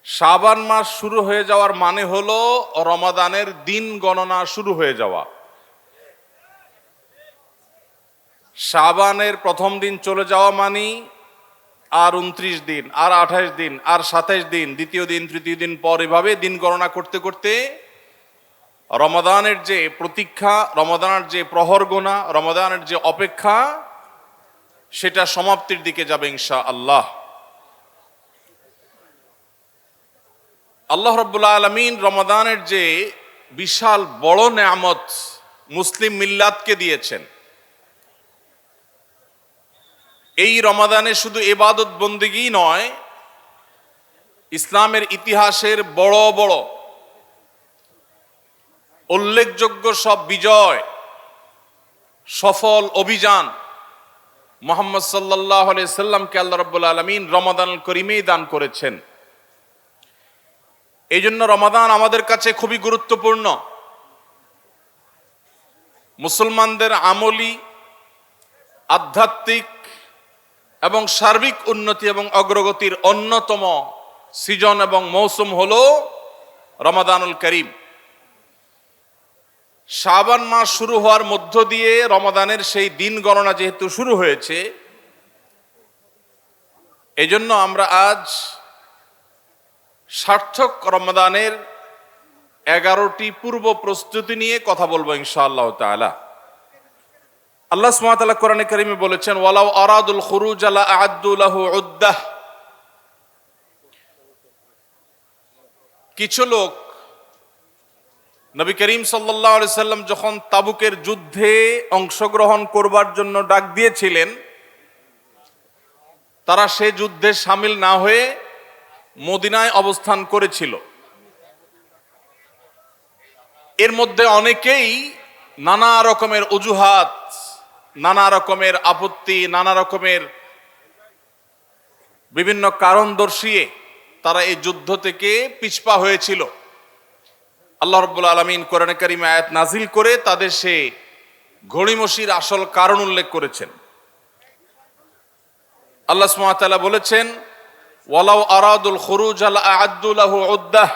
শাবান মাস শুরু হয়ে যাওয়ার মানে হলো রমাদানের দিন গণনা শুরু হয়ে যাওয়া। শাবানের প্রথম দিন চলে যাওয়া মানে আর 29 দিন, আর 28 দিন, আর 27 দিন, দ্বিতীয় দিন, তৃতীয় দিন পর, এভাবে দিন গণনা করতে করতে রমাদানের যে প্রতীক্ষা, রমাদানের যে প্রহর গোনা, রমাদানের যে অপেক্ষা, সেটা সমাপ্তির দিকে যাবে ইনশাআল্লাহ। আল্লাহ রাব্বুল আলামিন রমাদানের যে বিশাল বড় নেয়ামত মুসলিম মিল্লাতকে দিয়েছেন, এই রমাদানে শুধু ইবাদত বন্দেগী নয়, ইসলামের ইতিহাসের বড় বড় উল্লেখযোগ্য সব বিজয়, সফল অভিযান মুহাম্মদ সাল্লাল্লাহু আলাইহি সাল্লামকে আল্লাহ রাব্বুল আলামিন রমাদানুল করিমেই দান করেছেন। এই জন্য রমাদান আমাদের কাছে খুবই গুরুত্বপূর্ণ। মুসলমানদের আমলি, আধ্যাত্মিক এবং সার্বিক উন্নতি এবং অগ্রগতির অন্যতম সিজন এবং মৌসুম হলো রমাদানুল করিম। শাবান মাস শুরু হওয়ার মধ্য দিয়ে রমাদানের সেই দিন গণনা যেহেতু শুরু হয়েছে, এজন্য আমরা আজ সার্থক রমাদানের 11টি পূর্ব প্রস্তুতি নিয়ে কথা বলবো ইনশাআল্লাহ তাআলা। আল্লাহ সুবহানাহু ওয়া তাআলা কোরআনে কারীমে বলেছেন, ওয়ালাউ আরাদুল খুরুজ লা আ'আদ্দু লাহু উদ্দাহ। কিছু লোক নবী করিম সাল্লাল্লাহু আলাইহি সাল্লাম যখন তাবুকের যুদ্ধে অংশগ্রহণ করবার জন্য ডাক দিয়েছিলেন, তারা সে যুদ্ধে শামিল না হয়ে মদিনায় অবস্থান করেছিল। এর মধ্যে অনেকেই নানা রকমের অজুহাত, নানা রকমের আপত্তি, নানা রকমের বিভিন্ন কারণ দর্শিয়ে তারা এই যুদ্ধ থেকে পিছপা হয়েছিল। আল্লাহ রাব্বুল আলামিন কোরআনে কারীমে আয়াত নাজিল করে তাদের সে ঘড়িমসির আসল কারণ উল্লেখ করেছেন। আল্লাহ সুবহানাহু ওয়া তাআলা বলেছেন, ওয়ালাউ আরাদুল খুরুজ লা আ'আদ্দু লাহু উদ্দাহ।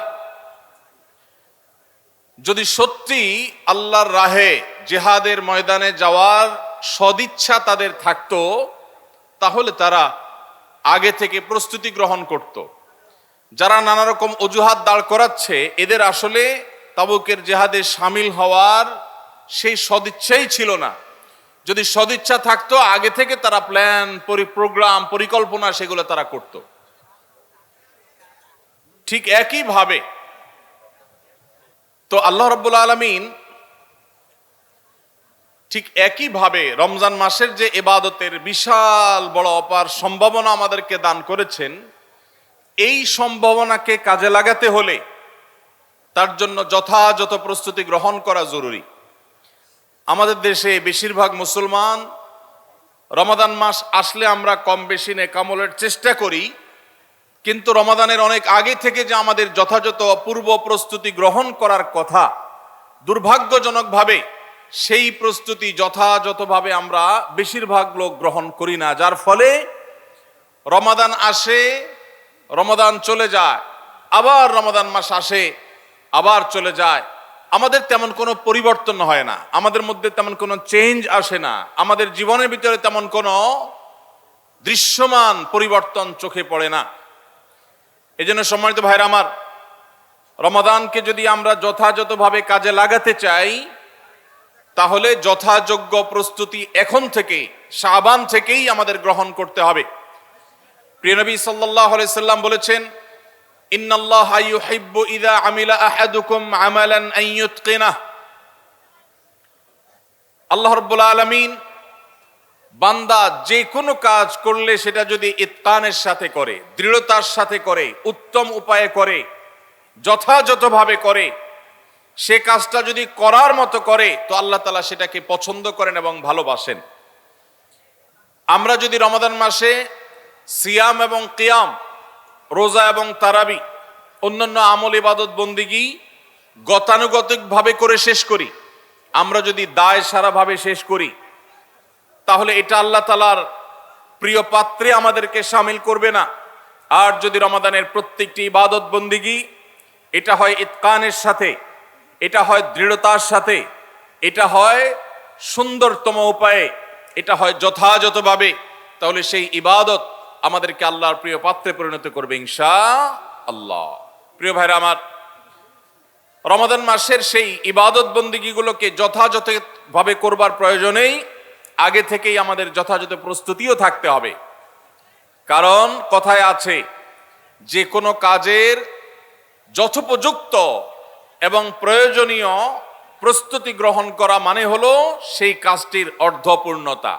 যদি সত্যি আল্লাহর রাহে জিহাদের ময়দানে যাওয়ার সদিচ্ছা তাদের থাকতো, তাহলে তারা আগে থেকে প্রস্তুতি গ্রহণ করত। যারা নানা রকম অজুহাত দাঁড় করাচ্ছে, এদের আসলে তাবুকের জিহাদে শামিল হওয়ার সেই সদিচ্ছাই ছিল না। যদি সদিচ্ছা থাকতো, আগে থেকে তারা প্ল্যান, প্রোগ্রাম, পরিকল্পনা সেগুলো তারা করত। ঠিক একইভাবে তো আল্লাহ রাব্বুল আলামিন ঠিক একইভাবে রমজান মাসের যে ইবাদতের বিশাল বড় অপার সম্ভাবনা আমাদেরকে দান করেছেন, এই সম্ভাবনাকে কাজে লাগাতে হলে তার জন্য যথাযথ প্রস্তুতি গ্রহণ করা জরুরি। আমাদের দেশে বেশিরভাগ মুসলমান রমাদান মাস আসলে আমরা কম বেশি নেকামলের চেষ্টা করি, কিন্তু রমাদানের অনেক আগে থেকে যে আমাদের যথাযথ পূর্ব প্রস্তুতি গ্রহণ করার কথা, দুর্ভাগ্যজনকভাবে সেই প্রস্তুতি যথাযথভাবে আমরা বেশিরভাগ লোক গ্রহণ করি না। যার ফলে রমাদান আসে, রমাদান চলে যায়, আবার রমাদান মাস আসে, আবার চলে যায়। আমাদের তেমন কোনো পরিবর্তন হয় না, আমাদের মধ্যে তেমন কোনো চেঞ্জ আসে না, আমাদের জীবনের ভিতরে তেমন কোনো দৃশ্যমান পরিবর্তন চোখে পড়ে না। এই জন্য সম্মানিত ভাইরা আমার, রমাদানকে যদি আমরা যথাযথভাবে কাজে লাগাতে চাই, তাহলে যথাযোগ্য প্রস্তুতি এখন থেকে, শাবান থেকেই আমাদের গ্রহণ করতে হবে। প্রিয় নবী সাল্লাল্লাহু আলাইহি সাল্লাম বলেছেন, ইন্নাল্লাহা ইউহিব্বু ইযা আমিলা আহাদুকুম আমালান আন ইউতকিনাহ। আল্লাহ রাব্বুল আলামিন বান্দা যে কোনো কাজ করলে সেটা যদি ইতকানের সাথে করে, দৃঢ়তার সাথে করে, উত্তম উপায়ে করে, যথাযথভাবে করে, সে কাজটা যদি করার মতো করে, তো আল্লাহ তাআলা সেটাকে পছন্দ করেন এবং ভালোবাসেন। আমরা যদি রমাদান মাসে সিয়াম এবং কিয়াম, রোজা এবং তারাবি, অন্যান্য আমল ইবাদত বন্দিগি গতানুগতিকভাবে করে শেষ করি, আমরা যদি দায় সারাভাবে শেষ করি, তাহলে এটা আল্লাহ তাআলার প্রিয় পাত্রে আমাদেরকে শামিল করবে না। আর যদি রমাদানের প্রত্যেকটি ইবাদত বন্দিগি এটা হয় ইতকানের সাথে, এটা হয় দৃঢ়তার সাথে, এটা হয় সুন্দরতম উপায়ে, এটা হয় যথাযথভাবে, তাহলে সেই ইবাদত আমাদেরকে আল্লাহর প্রিয় পাত্রে পরিণত করবে ইনশাআল্লাহ। প্রিয় ভাইরা আমার, রমাদান মাসের সেই ইবাদত বন্দিগিগুলোকে যথাযথভাবে করবার প্রয়োজনেই আগে থেকেই আমাদের যথাযথ প্রস্তুতিও থাকতে হবে। কারণ কথায় আছে, যে কোনো কাজের যথোপযুক্ত এবং প্রয়োজনীয় প্রস্তুতি গ্রহণ করা মানে হলো সেই কাজটির অর্ধপূর্ণতা।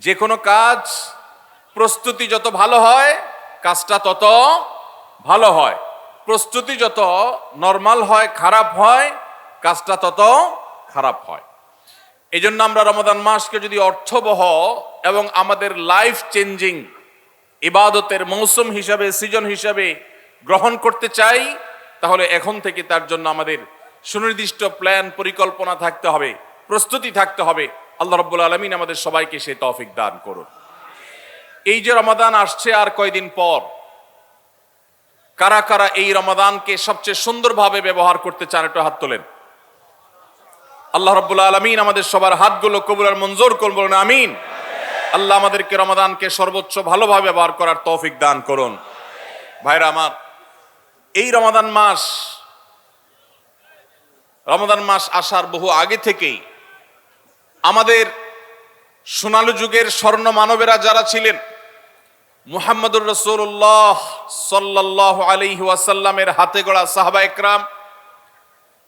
যে কোনো কাজ প্রস্তুতি যত ভালো হয় কাজটা তত ভালো হয়, প্রস্তুতি যত নরমাল হয়, খারাপ হয়, কাজটা তত খারাপ হয়। এই জন্য আমরা রমাদান মাসকে যদি অর্থবহ এবং আমাদের লাইফ চেঞ্জিং ইবাদতের মৌসুম হিসাবে, সিজন হিসাবে গ্রহণ করতে চাই, তাহলে এখন থেকে তার জন্য আমাদের সুনির্দিষ্ট প্ল্যান, পরিকল্পনা থাকতে হবে, প্রস্তুতি থাকতে হবে। আল্লাহ রাব্বুল আলামিন আমাদের সবাইকে সেই তৌফিক দান করুন। এই যে রমাদান আসছে আর কয়দিন পর, কারা কারা এই রমাদানকে সবচেয়ে সুন্দরভাবে ব্যবহার করতে চান একটু হাত তোলেন। আল্লাহ রাব্বুল আলামিন আমাদের সবার হাতগুলো কবুল আর মঞ্জুর করুন, বলুন আমিন। আল্লাহ আমাদেরকে রমাদানকে সর্বোচ্চ ভালোভাবে ব্যবহার করার তৌফিক দান করুন। ভাইরা আমার, এই রমাদান মাস আসার বহু আগে থেকেই আমাদের সোনালী যুগের স্বর্ণ মানবেরা যারা ছিলেন, মুহাম্মদুর রাসূলুল্লাহ সাল্লাল্লাহু আলাইহি ওয়াসাল্লামের হাতে গড়া সাহাবা একরাম,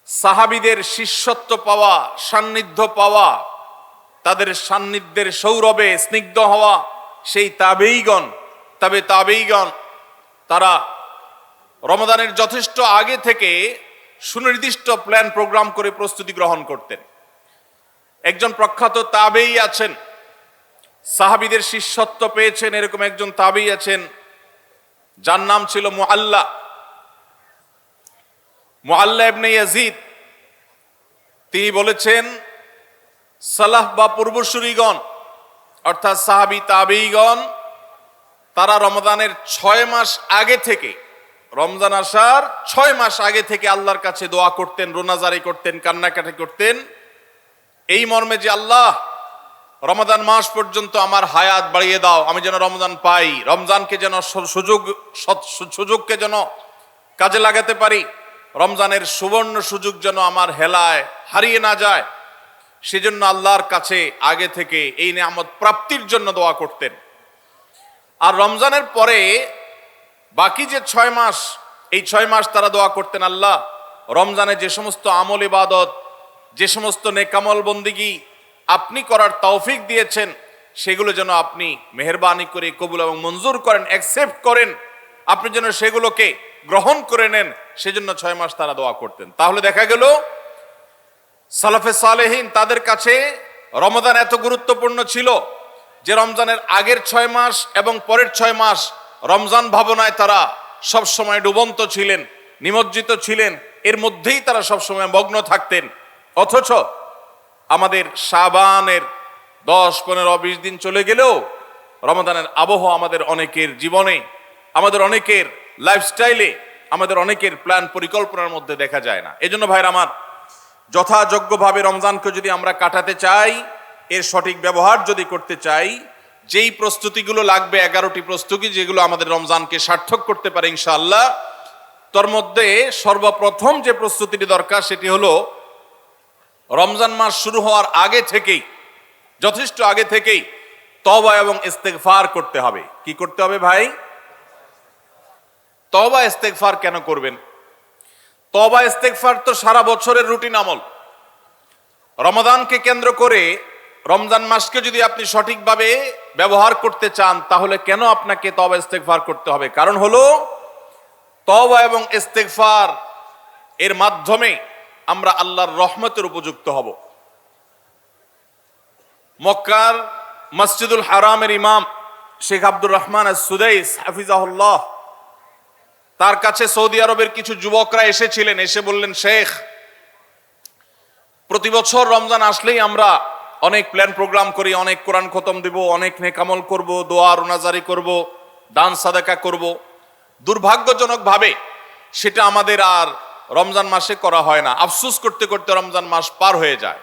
সাহাবীদের শিষ্যত্ব পাওয়া, সান্নিধ্য পাওয়া, তাদের সান্নিধ্যের সৌরভে স্নিগ্ধ হওয়া সেই তাবেঈগণ, তারা রমাদানের যথেষ্ট আগে থেকে সুনির্দিষ্ট প্ল্যান প্রোগ্রাম করে প্রস্তুতি গ্রহণ করতেন। একজন প্রখ্যাত তাবেঈ আছেন, সাহাবীদের শিষ্যত্ব পেয়েছেন, এরকম একজন তাবেঈ আছেন যার নাম ছিল মুআল্লা ইবনে ইয়াজিদ। তিনি বলেছেন, সালাফ বা পূর্বসূরিগণ অর্থাৎ সাহাবী তাবেঈগণ তারা রমাদানের 6 মাস আগে থেকে, রমজান আসার 6 মাস আগে থেকে আল্লাহর কাছে দোয়া করতেন, রোনাজারি করতেন, কান্নাকাটি করতেন এই মর্মে যে আল্লাহ, রমাদান মাস পর্যন্ত আমার হায়াত বাড়িয়ে দাও, আমি যেন রমজান পাই, রমজানকে যেন সুযোগকে যেন কাজে লাগাতে পারি, রমজানের সুবর্ণ সুযোগ যেন আমার হেলায় হারিয়ে না যায়, সেজন্য আল্লাহর কাছে আগে থেকে এই নিয়ামত প্রাপ্তির জন্য দোয়া করতেন। আর রমজানের পরে বাকি যে 6 মাস, এই 6 মাস তারা দোয়া করতেন, আল্লাহ রমজানে যে সমস্ত আমল ইবাদত, যে সমস্ত নেকামল বন্দিগি আপনি করার তৌফিক দিয়েছেন, সেগুলো যেন আপনি মেহেরবানি করে কবুল এবং মঞ্জুর করেন, অ্যাকসেপ্ট করেন, আপনি যেন সেগুলোকে গ্রহণ করে নেন, সেজন্য 6 মাস তারা দোয়া করতেন। তাহলে দেখা গেল সালাফে সালেহিন তাদের কাছে রমাদান এত গুরুত্বপূর্ণ ছিল যে রমজানের আগের 6 মাস এবং পরের 6 মাস রমজান ভাবনায় তারা সব সময় ডুবন্ত ছিলেন, নিমজ্জিত ছিলেন, এর মধ্যেই তারা সব সময় মগ্ন থাকতেন। অথচ আমাদের শাবানের 10, 15, 20 দিন চলে গেলেও রমাদানের আবহ আমাদের অনেকের জীবনে, আমাদের অনেকের লাইফস্টাইলে, আমাদের অনেকের প্ল্যান পরিকল্পনার মধ্যে দেখা যায় না। এজন্য ভাইরা আমার, যথাযোগ্যভাবে রমজানকে যদি আমরা কাটাতে চাই, এর সঠিক ব্যবহার যদি করতে চাই, যেই প্রস্তুতিগুলো লাগবে, 11টি প্রস্তুতি যেগুলো আমাদের রমজানকে সার্থক করতে পারে ইনশাআল্লাহ, তার মধ্যে সর্বপ্রথম যে প্রস্তুতিটি দরকার সেটি হলো রমজান মাস শুরু হওয়ার আগে থেকেই, যথেষ্ট আগে থেকেই তওবা এবং ইস্তেগফার করতে হবে। কি করতে হবে ভাই? তওবা ইস্তেগফার কেন করবেন? তওবা ইস্তেগফার তো সারা বছরের রুটিন আমল। রমাদানকে কেন্দ্র করে রমজান মাসকে যদি আপনি সঠিকভাবে ব্যবহার করতে চান, তাহলে কেন আপনাকে তওবা ইস্তেগফার করতে হবে? কারণ হলো তওবা এবং ইস্তেগফার এর মাধ্যমে আমরা আল্লাহর রহমতের উপযুক্ত হব। মক্কার মসজিদুল হারামের ইমাম শেখ আব্দুর রহমান আস-সুদাইস হাফিজাহুল্লাহ, তার কাছে সৌদি আরবের কিছু যুবকরা এসেছিলেন, এসে বললেন, শেখ, প্রতি বছর রমজান আসলেই আমরা অনেক প্ল্যান প্রোগ্রাম করি, অনেক কোরআন খতম দিব, অনেক নেক আমল করব, দোয়া রোনাজারি করব, দান সাদাকা করব, দুর্ভাগ্যজনকভাবে সেটা আমাদের আর রমজান মাসে করা হয় না। আফসোস করতে করতে রমজান মাস পার হয়ে যায়।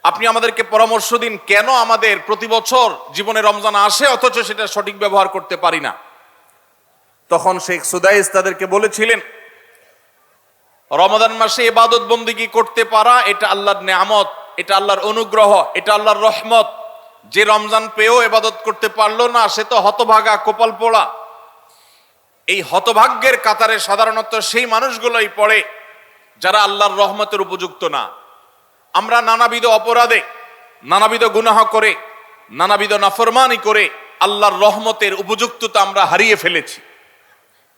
আপনি আমাদেরকে পরামর্শ দিন, কেন আমাদের প্রতি বছর জীবনে রমজান আসে অথচ সেটা সঠিক ব্যবহার করতে পারি না। তখন শেখ সুদাইস তাদেরকে বলেছিলেন, রমাদান মাসে ইবাদত বন্দেগী করতে পারা এটা আল্লাহর নেয়ামত, এটা আল্লাহর অনুগ্রহ, এটা আল্লাহর রহমত। যে রমজান পেয়েও ইবাদত করতে পারলো না সে তো হতভাগা, কপাল পোড়া। এই হতভাগ্যের কাতারে সাধারণত সেই মানুষগুলোই পড়ে যারা আল্লাহর রহমতের উপযুক্ত না। আমরা নানাবিধ অপরাধে, নানাবিধ গুনাহ করে, নানাবিধ নাফরমানি করে আল্লাহর রহমতের উপযুক্ততা আমরা হারিয়ে ফেলেছি,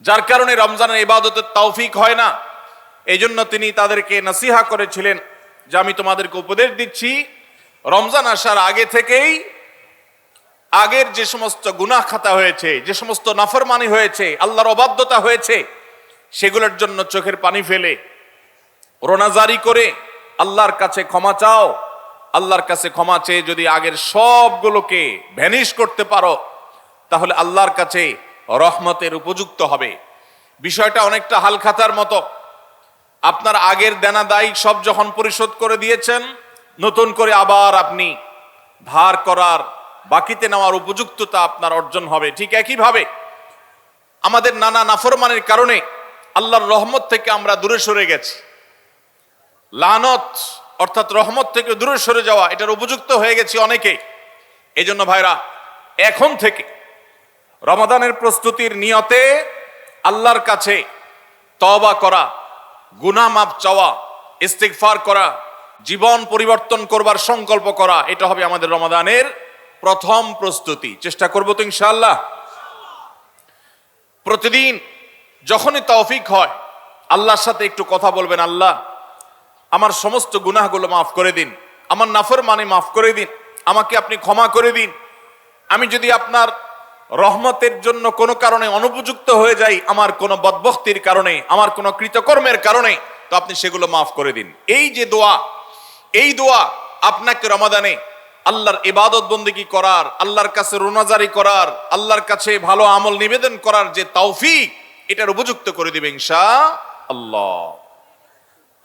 যার কারণে রমজানের ইবাদতের তৌফিক হয় না। এই জন্য তিনি তাদেরকে নসিহা করেছিলেন যে আমি তোমাদেরকে উপদেশ দিচ্ছি, রমজান আসার আগে থেকেই আগের যে সমস্ত গুনাহ খাতা হয়েছে, যে সমস্ত নাফরমানি হয়েছে, আল্লাহর অবাধ্যতা হয়েছে, সেগুলোর জন্য চোখের পানি ফেলে রোনাজারি করে আল্লাহর কাছে ক্ষমা চাও। আল্লাহর কাছে ক্ষমা চেয়ে যদি আগের সবগুলোকে ভ্যানিশ করতে পারো তাহলে আল্লাহর কাছে রহমতের উপযুক্ত হবে। বিষয়টা অনেকটা হালখাতার মতো। আপনার আগের দেনা দায় সব যখন পরিশোধ করে দিয়েছেন, নতুন করে আবার আপনি ধার করার, বাকিতে নেওয়ার উপযুক্ততা আপনার অর্জন হবে। ঠিক একইভাবে আমাদের নানা নাফরমানের কারণে আল্লাহর রহমত থেকে আমরা দূরে সরে গেছি। লানত অর্থাৎ রহমত থেকে দূরে সরে যাওয়া, এটার উপযুক্ত হয়ে গেছি অনেকে। এই জন্য ভাইরা, এখন থেকে রমাদানের প্রস্তুতির নিয়তে আল্লাহর কাছে তওবা করা, গুনাহ মাফ চাওয়া, ইস্তিগফার করা, জীবন পরিবর্তন করবার সংকল্প করা, এটা হবে আমাদের রমাদানের প্রথম প্রস্তুতি। চেষ্টা করব তো ইনশাআল্লাহ। প্রতিদিন যখনই তৌফিক হয় আল্লাহর সাথে একটু কথা বলবেন, আল্লাহ আমার সমস্ত গুনাহগুলো মাফ করে দিন, আমার নাফরমানি মাফ করে দিন, আমাকে আপনি ক্ষমা করে দিন। আমি যদি আপনার রহমতের জন্য কোনো কারণে অনুপযুক্ত হয়ে যাই, আমার কোনো বদবখতির কারণে, আমার কোনো কৃতকর্মের কারণে, তো আপনি সেগুলো মাফ করে দিন। এই যে দোয়া, এই দোয়া আপনাকে রমাদানে আল্লাহর ইবাদত বন্দেগী করার, আল্লাহর কাছে রোনাজারি করার, আল্লাহর কাছে ভালো আমল নিবেদন করার যে তৌফিক, এটার উপযুক্ত করে দিবে ইনশাআল্লাহ।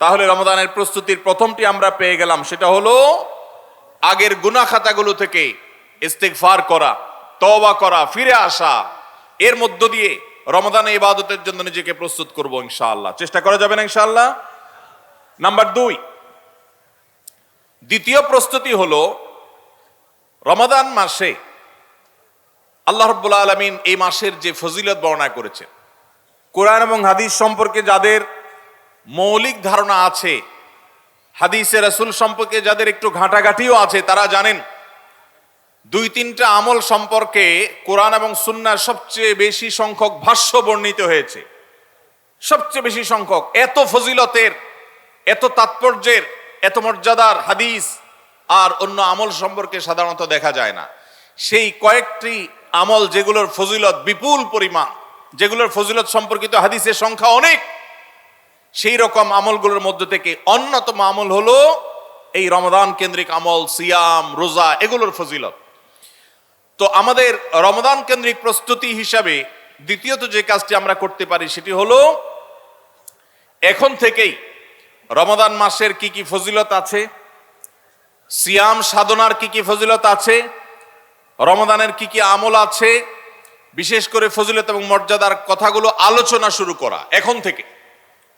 তাহলে রমাদানের প্রস্তুতির প্রথমটি আমরা পেয়ে গেলাম, সেটা হলো আগের গুনাহ খাতাগুলো থেকে ইস্তিগফার করা, তওবা করা, ফিরে আসা। এর মধ্য দিয়ে রমাদানে ইবাদতের জন্য নিজেকে প্রস্তুত করব ইনশাআল্লাহ। চেষ্টা করা যাবে না ইনশাআল্লাহ। নাম্বার 2, দ্বিতীয় প্রস্তুতি হলো রমাদান মাসে আল্লাহ রাব্বুল আলামিন এই মাসের যে ফজিলত বর্ণনা করেছেন, কোরআন এবং হাদিস সম্পর্কে যাদের মৌলিক ধারণা আছে, হাদিসে রাসূল সম্পর্কে যাদের একটু ঘাটাঘাটিও আছে, তারা জানেন 2-3টা আমল সম্পর্কে কোরআন এবং সুন্নাহর সবচেয়ে বেশি সংখ্যক ভাষ্য বর্ণিত হয়েছে। সবচেয়ে বেশি সংখ্যক, এত ফজিলতের, এত তাৎপর্যের, এত মর্যাদার হাদিস আর অন্য আমল সম্পর্কে সাধারণত দেখা যায় না। সেই কয়েকটি আমল যেগুলোর ফজিলত বিপুল পরিমাণ, যেগুলোর ফজিলত সম্পর্কিত হাদিসের সংখ্যা অনেক, সেই রকম আমলগুলোর মধ্য থেকে অন্যতম আমল হলো এই রমাদান কেন্দ্রিক আমল, সিয়াম, রোজা, এগুলোর ফজিলত। তো আমাদের রমাদান কেন্দ্রিক প্রস্তুতি হিসাবে দ্বিতীয়ত যে কাজটি আমরা করতে পারি সেটি হলো এখন থেকেই রমাদান মাসের কি কি ফজিলত আছে, সিয়াম সাধনার কি কি ফজিলত আছে, রমাদানের কি কি আমল আছে, বিশেষ করে ফজিলত এবং মর্যাদার কথাগুলো আলোচনা শুরু করা। এখন থেকে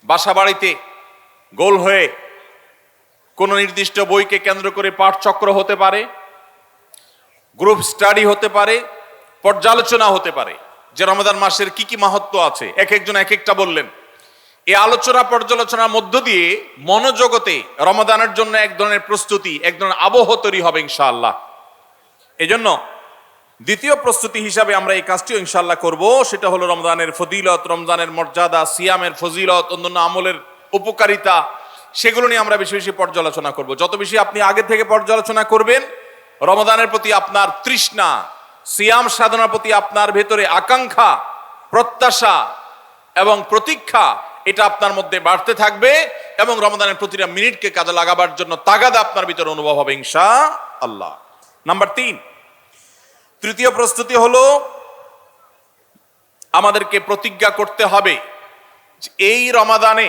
বাসা বাড়িতে গোল হয়ে কোনো নির্দিষ্ট বইকে কেন্দ্র করে পাঠচক্র হতে পারে, গ্রুপ স্টাডি হতে পারে, পর্যালোচনা হতে পারে যে রমাদান মাসের কি কি মাহাত্ম্য আছে। এক একজন এক একটা বললেন। এই আলোচনা পর্যালোচনার মধ্য দিয়ে মনোজগতে রমাদানের জন্য এক ধরনের প্রস্তুতি, এক ধরনের আবহ তৈরি হবে ইনশাআল্লাহ। এজন্য দ্বিতীয় প্রস্তুতি হিসাবে আমরা এই কাজটিও ইনশাআল্লাহ করব, সেটা হলো রমজানের ফজিলত, রমজানের মর্যাদা, সিয়ামের ফজিলত, অন্যান্য আমলের উপকারিতা, সেগুলো নিয়ে আমরা বেশি বেশি পর্যালোচনা করব। যত বেশি আপনি আগে থেকে পর্যালোচনা করবেন, রমাদানের প্রতি আপনার তৃষ্ণা, সিয়াম সাধনার প্রতি আপনার ভেতরে আকাঙ্ক্ষা, প্রত্যাশা এবং প্রতীক্ষা, এটা আপনার মধ্যে বাড়তে থাকবে এবং রমাদানের প্রতিটা মিনিটকে কাজে লাগাবার জন্য তাগাদা আপনার ভিতরে অনুভব হবে ইনশাআল্লাহ। নাম্বার 3, তৃতীয় প্রস্তুতি হলো আমাদেরকে প্রতিজ্ঞা করতে হবে যে এই রমাদানে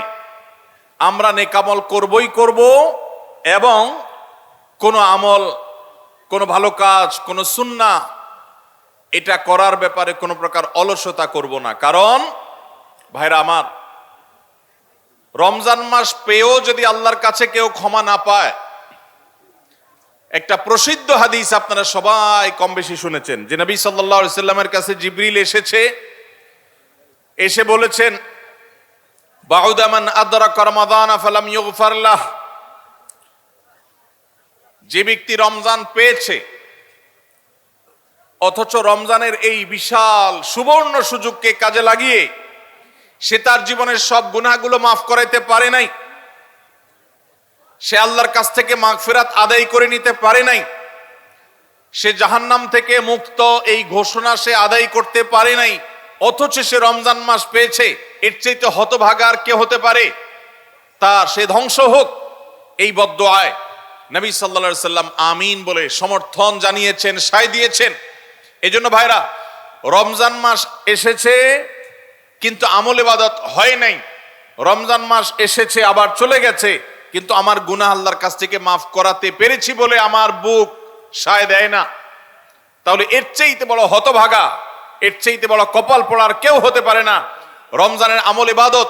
আমরা নেকামল করবই করব, এবং কোনো আমল, কোনো ভালো কাজ, কোনো সুন্নাহ এটা করার ব্যাপারে কোনো প্রকার অলসতা করব না। কারণ ভাইরা আমার, রমজান মাস পেয়েও যদি আল্লাহর কাছে কেউ ক্ষমা না পায়, একটা প্রসিদ্ধ হাদিস আপনারা সবাই কম বেশি শুনেছেন যে নবী সাল্লাল্লাহু আলাইহি সাল্লামের কাছে জিবরিল এসে বলেছেন, বাউদা মান আদরাকা রমাদান ফালাম ইউগফার লাহ, যে ব্যক্তি রমজান পেয়েছে অথচ রমজানের এই বিশাল সুবর্ণ সুযোগকে কাজে লাগিয়ে সে তার জীবনের সব গুনাহগুলো মাফ করাইতে পারে নাই, সে আল্লাহর কাছ থেকে মাগফিরাত আদায় করে নিতে পারে নাই, সে জাহান্নাম থেকে মুক্ত এই ঘোষণা সে আদায় করতে পারে নাই, অথচ সে রমজান মাস পেয়েছে, এর চাইতে হতভাগা আর কে হতে পারে? তার সে ধ্বংস হোক, এই বদদুআয় নবী সাল্লাল্লাহু আলাইহি সাল্লাম আমিন বলে সমর্থন জানিয়েছেন, সায় দিয়েছেন। এজন্য ভাইরা, রমজান মাস এসেছে কিন্তু আমল ইবাদত হয় নাই, রমজান মাস এসেছে আবার চলে গেছে কিন্তু আমার গুনাহ আল্লাহর কাছ থেকে মাফ করাতে পেরেছি বলে আমার বুক সায় দেয় না, তাহলে এর চাইতে বড় হতভাগা, এর চাইতে বড় কপাল পড়ার কেউ হতে পারে না। রমজানের আমল ইবাদত,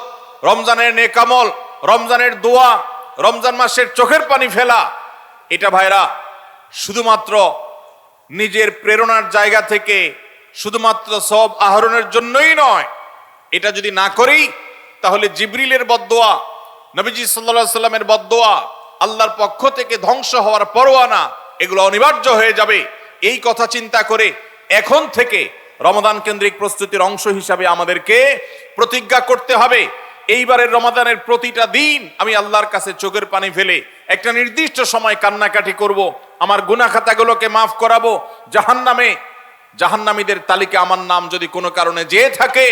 রমজানের নেক আমল, রমজানের দোয়া, রমজান মাসের চোখের পানি ফেলা, এটা ভাইরা শুধুমাত্র নিজের প্রেরণার জায়গা থেকে শুধুমাত্র সব আহরণের জন্যই নয়। এটা যদি না করি তাহলে জিবরিলের বদদোয়া, নবীজি সাল্লাল্লাহু আলাইহি সাল্লামের বদদোয়া, আল্লাহর পক্ষ থেকে ধ্বংস হওয়ার পরোয়ানা, এগুলো অনিবার্য হয়ে যাবে। এই কথা চিন্তা করে এখন থেকে রমাদান কেন্দ্রিক প্রস্তুতির অংশ হিসাবে আমাদেরকে প্রতিজ্ঞা করতে হবে, এইবারের রমাদানের প্রতিটা দিন আমি আল্লাহর কাছে চোখের পানি ফেলে একটা নির্দিষ্ট সময় কান্নাকাটি করব, আমার গুনাহ খাতাগুলোকে মাফ করাবো, জাহান্নামীদের তালিকা আমার নাম যদি কোনো কারণে যেয়ে থাকে,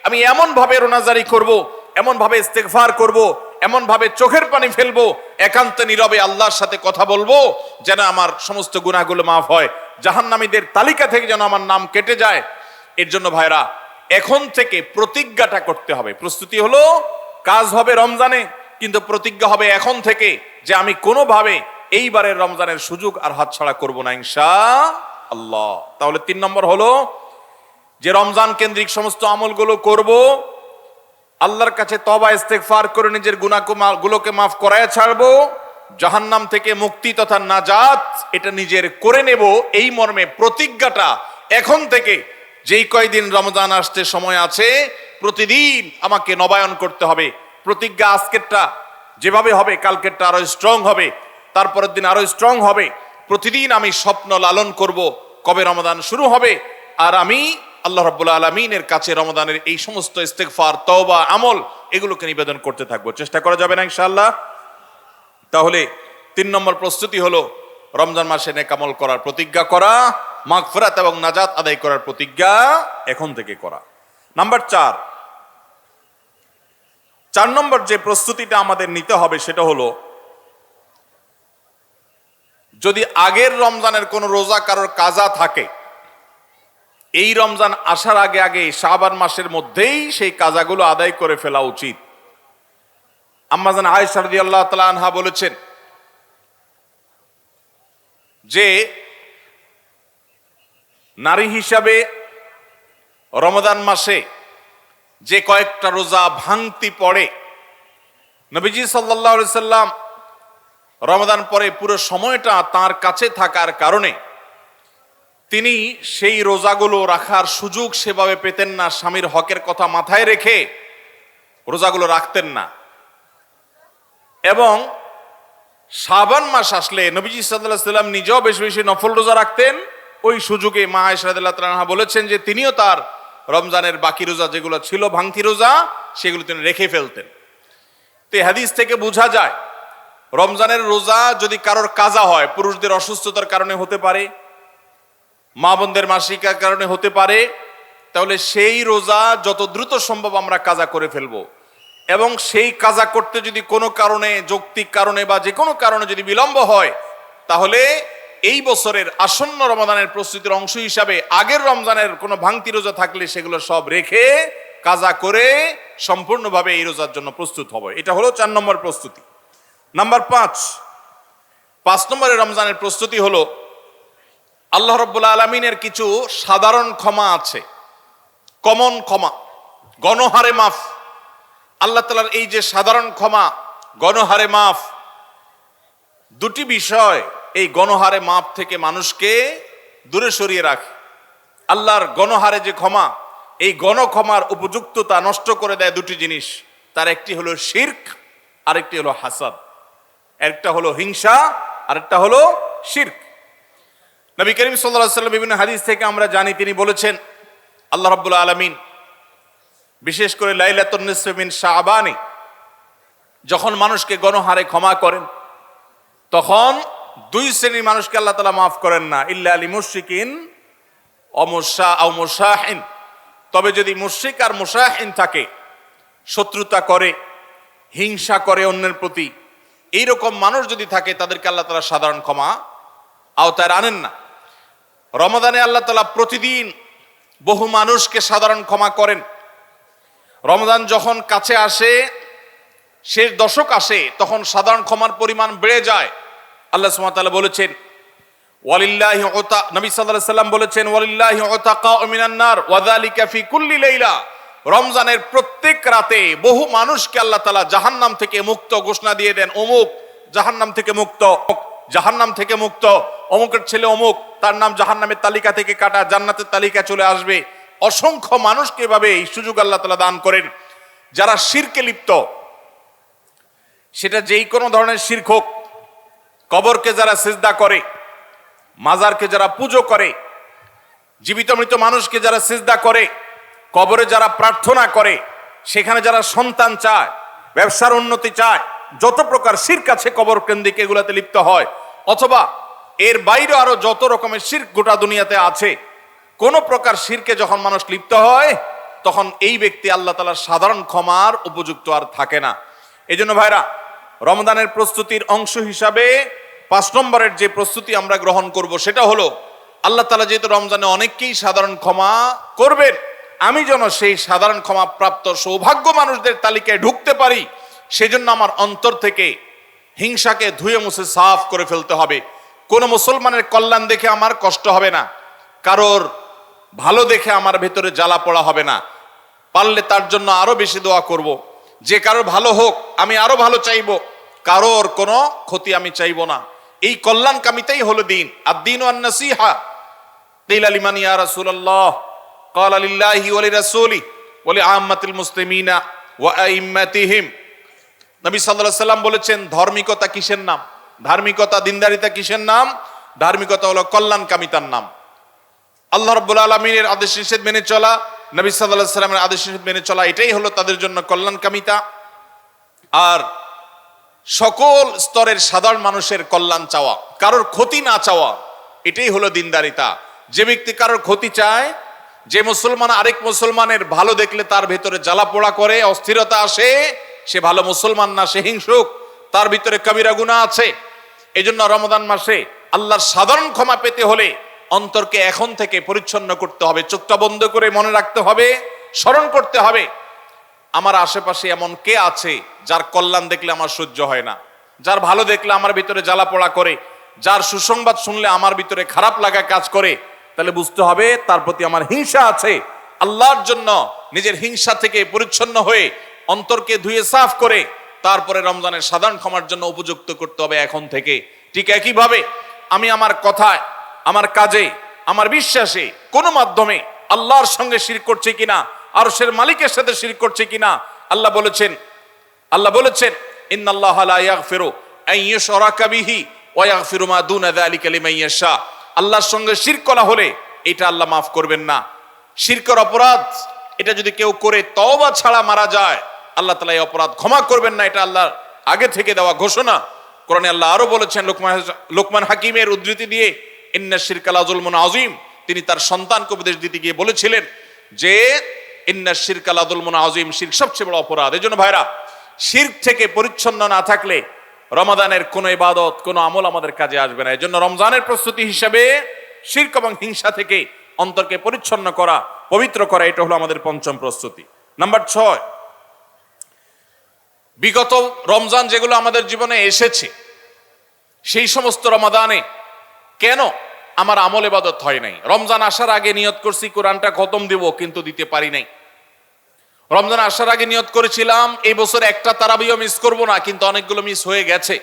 আমি এমন ভাবে রোনাজারি করব, এমন ভাবে ইস্তেগফার করব, এমন ভাবে চোখের পানি ফেলবো, একান্ত নীরবে আল্লাহর সাথে কথা বলবো, যেন আমার সমস্ত গুনাহগুলো মাফ হয়, জাহান্নামীদের তালিকা থেকে যেন আমার নাম কেটে যায়। এর জন্য ভাইরা এখন থেকে প্রতিজ্ঞাটা করতে হবে। প্রস্তুতি হলো, কাজ হবে রমজানে, কিন্তু প্রতিজ্ঞা হবে এখন থেকে যে আমি কোনোভাবে এইবারের রমজানের সুযোগ আর হাতছাড়া করব না ইনশাআল্লাহ। তাহলে 3 নম্বর হলো যে রমজান কেন্দ্রিক সমস্ত আমলগুলো করব, আল্লাহর কাছে তওবা ইস্তেগফার করে নিজের গুনাহগুলোকে মাফ করায় ছাড়বো, জাহান্নাম থেকে মুক্তি তথা নাজাত এটা নিজের করে নেব, এই মর্মে প্রতিজ্ঞাটা এখন থেকে যেই কয়দিন রমজান আসতে সময় আছে প্রতিদিন আমাকে নবায়ন করতে হবে। প্রতিজ্ঞা আজকেরটা যেভাবে হবে কালকেরটা আরো স্ট্রং হবে, তারপরের দিন আরো স্ট্রং হবে। প্রতিদিন আমি স্বপ্ন লালন করব কবে রমজান শুরু হবে, আর আমি আল্লাহ রাব্বুল আলামিনের কাছে রমজানের এই সমস্ত ইস্তেগফার, তওবা, আমল এগুলোকে নিবেদন করতে থাকবো। চেষ্টা করা যাবে না ইনশাআল্লাহ? তাহলে 3 নম্বর প্রস্তুতি হলো রমজান মাসে নেক আমল করার প্রতিজ্ঞা করা, মাগফিরাত এবং নাজাত আদায় করার প্রতিজ্ঞা এখন থেকে করা। নাম্বার 4 নম্বর যে প্রস্তুতিটা আমাদের নিতে হবে সেটা হলো, যদি আগের রমজানের কোনো রোজা কারোর কাজা থাকে, এই রমজান আসার আগে আগে শাবান মাসের মধ্যেই সেই কাজাগুলো আদায় করে ফেলা উচিত। আম্মা জান আয়েশা রাদিয়াল্লাহু তাআলা আনহা বলেছেন যে নারী হিসাবে রমজান মাসে যে কয়েকটা রোজা ভাঙতি পড়ে, নবীজি সাল্লাল্লাহু আলাইহি সাল্লাম রমজান পরে পুরো সময়টা তার কাছে থাকার কারণে তিনি সেই রোজাগুলো রাখার সুযোগ সেভাবে পেতেন না, স্বামীর হকের কথা মাথায় রেখে রোজাগুলো রাখতেন না। এবং শাবান মাস আসলে নবীজি সাল্লাল্লাহু আলাইহি সাল্লাম নিজেও বেশি বেশি নফল রোজা রাখতেন। ওই সুযোগে মা আয়েশা রাদিয়াল্লাহু তাআলা আনহা বলেছেন যে তিনিও তার রমজানের বাকি রোজা যেগুলো ছিল ভাঙতি রোজা, সেগুলো তিনি রেখে ফেলতেন। তো এই হাদিস থেকে বোঝা যায় রমজানের রোজা যদি কারোর কাজা হয়, পুরুষদের অসুস্থতার কারণে হতে পারে, মা বোনদের মাসিকার কারণে হতে পারে, তাহলে সেই রোজা যত দ্রুত সম্ভব আমরা কাজা করে ফেলবো। এবং সেই কাজা করতে যদি কোনো কারণে, যৌক্তিক কারণে বা যে কোনো কারণে যদি বিলম্ব হয়, তাহলে এই বছরের আসন্ন রমাদানের প্রস্তুতির অংশ হিসাবে আগের রমজানের কোনো ভাঙতি রোজা থাকলে সেগুলো সব রেখে কাজা করে সম্পূর্ণভাবে এই রোজার জন্য প্রস্তুত হবে। এটা হলো 4 নম্বর প্রস্তুতি। নাম্বার 5 নম্বরের রমজানের প্রস্তুতি হলো আল্লাহ রাব্বুল আলামিনের কিছু সাধারণ ক্ষমা আছে, কমন ক্ষমা, গণহারে মাফ। আল্লাহ তাআলার এই যে সাধারণ ক্ষমা, গণহারে মাফ, দুটি বিষয় এই গণহারে মাফ থেকে মানুষকে দূরে সরিয়ে রাখে। আল্লাহর গণহারে যে ক্ষমা, এই গণক্ষমার উপযুক্ততা নষ্ট করে দেয় দুটি জিনিস। তার একটি হলো শিরক, আরেকটি হলো হাসাদ। একটা হলো হিংসা, আরেকটা হলো শিরক। নবী করিম সাল্লাল্লাহু আলাইহি ওয়াসাল্লাম বিভিন্ন হাদিস থেকে আমরা জানি, তিনি বলেছেন আল্লাহ রাব্বুল আলামিন বিশেষ করে লাইলাতুন নিসফি মিন শাবানে যখন মানুষকে গণহারে ক্ষমা করেন, তখন 2 শ্রেণীর মানুষকে আল্লাহ তাআলা মাফ করেন না, ইল্লা লিল মুশরিকিন আও মুশাহিন। তবে যদি মুশরিক আর মুশাহিন থাকে, শত্রুতা করে, হিংসা করে অন্যের প্রতি, এইরকম মানুষ যদি থাকে, তাদেরকে আল্লাহ তাআলা সাধারণ ক্ষমা আওতায় আনেন না। রমাদানে আল্লাহ তাআলা প্রতিদিন বহু মানুষকে সাধারণ ক্ষমা করেন। রমজান যখন কাছে আসে, শেষ দশক আসে, তখন সাধারণ ক্ষমার পরিমাণ বেড়ে যায়। আল্লাহ সুবহানাহু ওয়া তাআলা বলেছেন ওয়ালিল্লাহি নবী সাল্লাল্লাহু আলাইহি সাল্লাম বলেছেন ওয়ালিল্লাহি উতাকাউ মিনান নার ওয়া যালিকা ফি কুল্লি লাইলা। রমজানের প্রত্যেক রাতে বহু মানুষকে আল্লাহ তাআলা জাহান্নাম থেকে মুক্ত ঘোষণা দিয়ে দেন, অমুক জাহান্নাম থেকে মুক্ত, জাহান্নাম থেকে মুক্ত, অমুকের ছেলে অমুক, তার নাম জাহান্নামের তালিকা থেকে কাটা, জান্নাতের তালিকা চলে আসবে। অসংখ্য মানুষকে এভাবে এই সুযোগ আল্লাহ তাআলা দান করেন। যারা শিরকে লিপ্ত, সেটা যেই কোনো ধরনের শিরক হোক, কবরকে যারা সিজদা করে, মাজারকে যারা পুজো করে, জীবিত মৃত মানুষকে যারা সিজদা করে, কবরে যারা প্রার্থনা করে, সেখানে যারা সন্তান চায়, ব্যবসার উন্নতি চায়, যত প্রকার শিরক আছে কবর কেন্দ্রিক, এগুলাতে লিপ্ত হয়, অথবা এর বাইরে আরো যত রকমের শিরক গোটা দুনিয়াতে আছে, কোন প্রকার শিরকে যখন মানুষ লিপ্ত হয়, তখন এই ব্যক্তি আল্লাহ তাআলার সাধারণ ক্ষমার উপযুক্ত আর থাকে না। এই জন্য ভাইরা, রমজানের প্রস্তুতির অংশ হিসাবে 5 নম্বরের যে প্রস্তুতি আমরা গ্রহণ করব, সেটা হলো আল্লাহ তাআলা যেহেতু রমজানে অনেককেই সাধারণ ক্ষমা করবেন, আমি যেন সেই সাধারণ ক্ষমা প্রাপ্ত সৌভাগ্য মানুষদের তালিকায় ঢুকতে পারি, সেজন্য আমার অন্তর থেকে হিংসাকে ধুয়ে মুছে সাফ করে ফেলতে হবে। কোন মুসলমানের কল্যাণ দেখে আমার কষ্ট হবে না, কারোর ভালো দেখে আমার ভেতরে জ্বালা পড়া হবে না। পারলে তার জন্য আরো বেশি দোয়া করব, যে কারোর ভালো হোক আমি আরো ভালো চাইবো, কারোর কোনো ক্ষতি আমি চাইবো না। এই কল্যাণকামিতাই হলো দিন। আদ-দীন ওয়ান নাসিহা। কিলা লিমান ইয়া রাসূলুল্লাহ, ক্বালা লিল্লাহি ওয়া লিরাসূলি ওয়া লিআম্মাতিল মুসলিমিনা ওয়া আইম্মাতিহিম। নবী সাল্লাল্লাহু আলাইহি সাল্লাম বলেছেন, ধার্মিকতা কিসের নাম? ধার্মিকতা, দিনদারিতা কিসের নাম? ধার্মিকতা হলো কল্যাণকামিতার নাম। আল্লাহ রাব্বুল আলামিনের আদেশ নিষেধ মেনে চলা, নবী সাল্লাল্লাহু আলাইহি সাল্লামের আদেশ নিষেধ মেনে চলা, এটাই হলো তাদের জন্য কল্যাণকামিতা। আর সকল স্তরের সাধারণ মানুষের কল্যাণ চাওয়া, কারোর ক্ষতি না চাওয়া, এটাই হলো দিনদারিতা। যে ব্যক্তি কারোর ক্ষতি চায়, যে মুসলমান আরেক মুসলমানের ভালো দেখলে তার ভেতরে জ্বালা পোড়া করে, অস্থিরতা আসে, সে ভালো মুসলমান না, সে হিংসুক, তার ভিতরে কবিরা গুনাহ আছে। এই জন্য রমাদান মাসে আল্লাহর সাধারণ ক্ষমা পেতে হলে অন্তরকে এখন থেকে পরিচ্ছন্ন করতে হবে, চোখটা বন্ধ করে মনে রাখতে হবে, স্মরণ করতে হবে, আমার আশেপাশে এমন কে আছে যার কল্যাণ দেখলে আমার সহ্য হয় না, যার ভালো দেখলে আমার ভিতরে জ্বালা পোড়া করে, যার সুসংবাদ শুনলে আমার ভিতরে খারাপ লাগা কাজ করে। তাহলে বুঝতে হবে তার প্রতি আমার হিংসা আছে। আল্লাহর জন্য নিজের হিংসা থেকে পরিচ্ছন্ন হয়ে অন্তরকে ধুয়ে সাফ করে তারপরে রমজানের সাধারণ ক্ষমার জন্য উপযুক্ত করতে হবে এখন থেকে। ঠিক একইভাবে আমি আমার কথায়, আমার কাজে, আমার বিশ্বাসে কোনো মাধ্যমে আল্লাহর সঙ্গে শিরক করছি কিনা, আরশের মালিকের সাথে শিরক করছি কিনা, আল্লাহ বলেছেন ইন্নাল্লাহা লা ইয়াগফিরু আন ইউশরাকা বিহি ওয়া ইয়াগফিরু মা দুনা যালিকা লিমান ইয়াশা। আল্লাহর সঙ্গে শিরক করা হলে এটা আল্লাহ মাফ করবেন না। শিরকের অপরাধ, এটা যদি কেউ করে তওবা ছাড়া মারা যায়, আল্লাহ তাআলা এই অপরাধ ক্ষমা করবেন না, এটা আল্লাহর আগে থেকে দেওয়া ঘোষণা। কোরআনে আল্লাহ আরো বলেছেন, লোকমান হাকিমের উদ্ধৃতি দিয়ে, ইন্না শিরকা লা যুলমুন আযীম। তিনি তার সন্তানকে উপদেশ দিতে গিয়ে বলেছিলেন যে ইন্না শিরকা লা যুলমুন আযীম, শিরক সবচেয়ে বড় অপরাধ। এজন্য ভাইরা, শিরক থেকে পরিচ্ছন্ন না থাকলে রমাদানের কোনো ইবাদত, কোনো আমল আমাদের কাজে আসবে না। এজন্য রমজানের প্রস্তুতি হিসাবে শিরক এবং হিংসা থেকে অন্তরকে পরিচ্ছন্ন করা, পবিত্র করা, এটা হলো আমাদের পঞ্চম প্রস্তুতি। নাম্বার 6, বিগত রমজান যেগুলো আমাদের জীবনে এসেছে, সেই সমস্ত রমাদানে কেন আমার আমল ইবাদত হয় নাই? রমজান আসার আগে নিয়ত করছি কোরআনটা খতম দিব, কিন্তু দিতে পারি নাই। রমজান আসার আগে নিয়ত করেছিলাম এই বছর একটা তারাবিও মিস করব না, কিন্তু অনেকগুলো মিস হয়ে গেছে।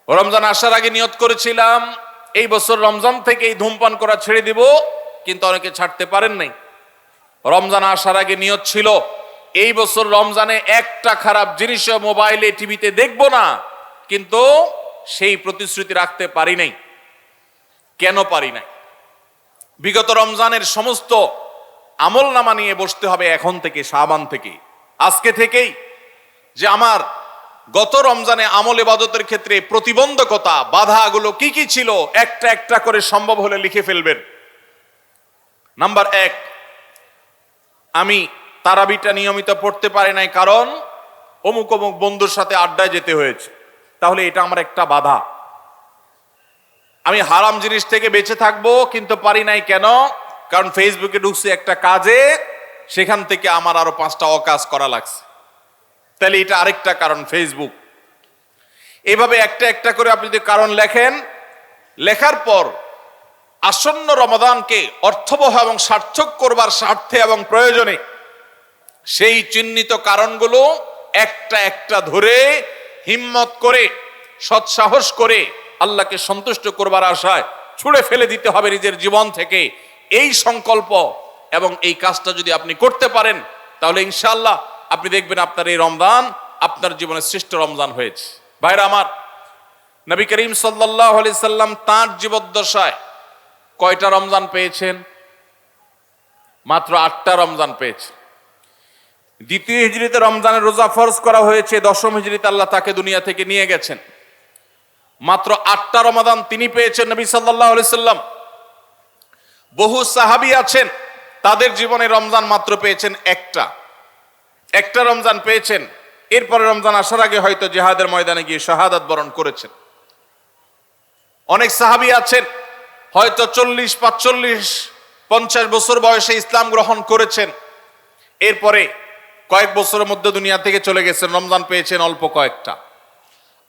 রমজান আসার আগে নিয়ত করেছিলাম এই বছর রমজান থেকে এই ধূমপান করা ছেড়ে দিব, কিন্তু অনেকে ছাড়তে পারেন নাই। রমজান আসার আগে নিয়ত ছিল এই বছর রমজানে একটা খারাপ জিনিসও মোবাইলে, টিভিতে দেখব না, কিন্তু সেই প্রতিশ্রুতি রাখতে পারি নাই। কেন পারি নাই? বিগত রমজানের সমস্ত আমল নামা নিয়ে বসতে হবে এখন থেকে, শাবান থেকে, আজকে থেকেই, যে আমার গত রমজানে আমল ইবাদতের ক্ষেত্রে প্রতিবন্ধকতা, বাধাগুলো কি কি ছিল, একটা একটা করে সম্ভব হলে লিখে ফেলবেন। নাম্বার 1, আমি তারাবিটা নিয়মিত পড়তে পারি নাই, কারণ অমুক অমুক বন্ধুর সাথে আড্ডায় যেতে হয়েছে। তাহলে এটা আমার একটা বাধা। আমি হারাম জিনিস থেকে বেঁচে থাকবো, কিন্তু পারি নাই কেন? কারণ ফেসবুকে ঢুকছে একটা কাজে, সেখান থেকে আমার আরো 5টা অকাজ করা লাগছে। তাহলে এটা আরেকটা কারণ, ফেসবুক। এভাবে একটা একটা করে আপনি যদি কারণ লেখেন, লেখার পর আসন্ন রমাদানকে অর্থবহ এবং সার্থক করবার স্বার্থে এবং প্রয়োজনে সেই চিহ্নিত কারণগুলো একটা একটা ধরে হিম্মত করে, সৎসাহস করে, আল্লাহকে সন্তুষ্ট করবার আশায় ছুঁড়ে ফেলে দিতে হবে নিজের জীবন থেকে। এই সংকল্প এবং এই কাজটা যদি আপনি করতে পারেন, তাহলে ইনশাআল্লাহ আপনি দেখবেন আপনার এই রমজান আপনার জীবনের শ্রেষ্ঠ রমজান হয়েছে। ভাইরা আমার, নবী করিম সাল্লাল্লাহু আলাইহি সাল্লাম তাঁর জীবদ্দশায় কয়টা রমজান পেয়েছেন? মাত্র 8টা রমজান পেয়েছেন। দ্বিতীয় হিজরিতে রমজানের রোজা ফরজ করা হয়েছে, দশম হিজরিতে আল্লাহ তাকে দুনিয়া থেকে নিয়ে গেছেন। মাত্র 8টা রমাদান তিনি পেয়েছেন নবী সাল্লাল্লাহু আলাইহি সাল্লাম। বহু সাহাবী আছেন, তাদের জীবনে রমজান মাত্র পেয়েছেন একটা রমজান পেয়েছেন। এরপরে রমজান আসার আগে হয়তো জিহাদের ময়দানে গিয়ে শাহাদাত বরণ করেছেন। অনেক সাহাবী আছেন হয়তো 40, 45, 50 বছর বয়সে ইসলাম গ্রহণ করেছেন, এরপরে কয়েক বছরের মধ্যে দুনিয়া থেকে চলে গেছেন, রমজান পেয়েছেন অল্প কয়েকটা।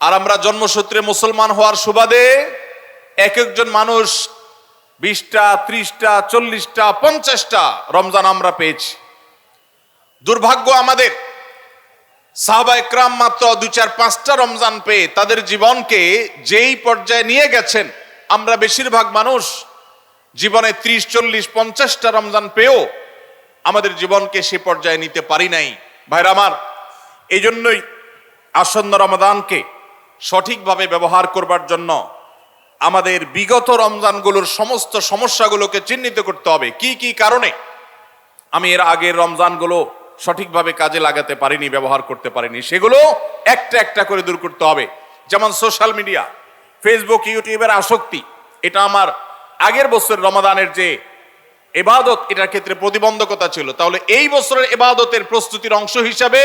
আর আমরা জন্মসূত্রে মুসলমান হওয়ার সুবাদে এক একজন মানুষ 20টা, 30টা, 40টা, 50টা রমজান আমরা পেয়েছি। দুর্ভাগ্য আমাদের, সাহাবা একরাম মাত্র 2, 4, 5টা রমজান পেয়ে তাদের জীবনকে যেই পর্যায়ে নিয়ে গেছেন, আমরা বেশিরভাগ মানুষ জীবনে 30, 40, 50টা রমজান পেয়েও আমাদের জীবনকে সে পর্যায়ে নিতে পারি নাই। ভাইরা আমার, এই জন্যই আসন্ন রমাদানকে সঠিকভাবে ব্যবহার করবার জন্য আমাদের বিগত রমজানগুলোর সমস্ত সমস্যাগুলোকে চিহ্নিত করতে হবে। কি কি কারণে আমি এর আগের রমজানগুলো সঠিকভাবে কাজে লাগাতে পারিনি, ব্যবহার করতে পারিনি, সেগুলো একটা একটা করে দূর করতে হবে। যেমন সোশ্যাল মিডিয়া, ফেসবুক, ইউটিউবের আসক্তি, এটা আমার আগের বছরের রমাদানের যে ইবাদত, এটার ক্ষেত্রে প্রতিবন্ধকতা ছিল। তাহলে এই বছরের ইবাদতের প্রস্তুতির অংশ হিসাবে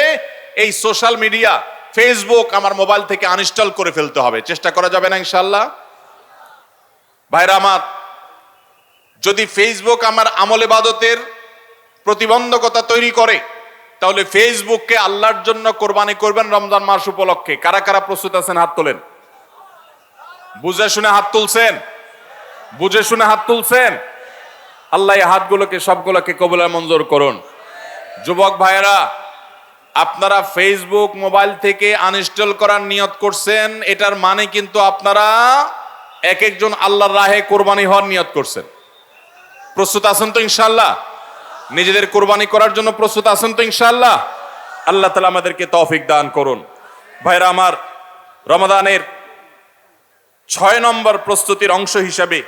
এই সোশ্যাল মিডিয়া, ফেসবুক আমার মোবাইল থেকে আনইনস্টল করে ফেলতে হবে। চেষ্টা করা যাবে না ইনশাআল্লাহ? ভাইরা আমার, যদি ফেসবুক আমার আমল ইবাদতের প্রতিবন্ধকতা তৈরি করে, তাহলে ফেসবুককে আল্লাহর জন্য কোরবানি করবেন রমজান মাস উপলক্ষে। কারা কারা প্রস্তুত আছেন? হাত তোলেন। বুঝে শুনে হাত তুলছেন? বুঝে শুনে হাত তুলছেন? আল্লাহ এই হাতগুলোকে সবগুলোকে কবুল মঞ্জুর করুন। যুবক ভাইয়েরা, আপনারা ফেসবুক মোবাইল থেকে আনইনস্টল করার নিয়ত করছেন, এটার মানে কিন্তু আপনারা এক একজন আল্লাহর রাহে কোরবানি হওয়ার নিয়ত করছেন। প্রস্তুত আছেন তো ইনশাআল্লাহ? নিজেদের কোরবানি করার জন্য প্রস্তুত আছেন তো ইনশাআল্লাহ? আল্লাহ তাআলা আমাদেরকে তৌফিক দান করুন। ভাইরা আমার, রমাদানের 6 নম্বর প্রস্তুতির অংশ হিসাবে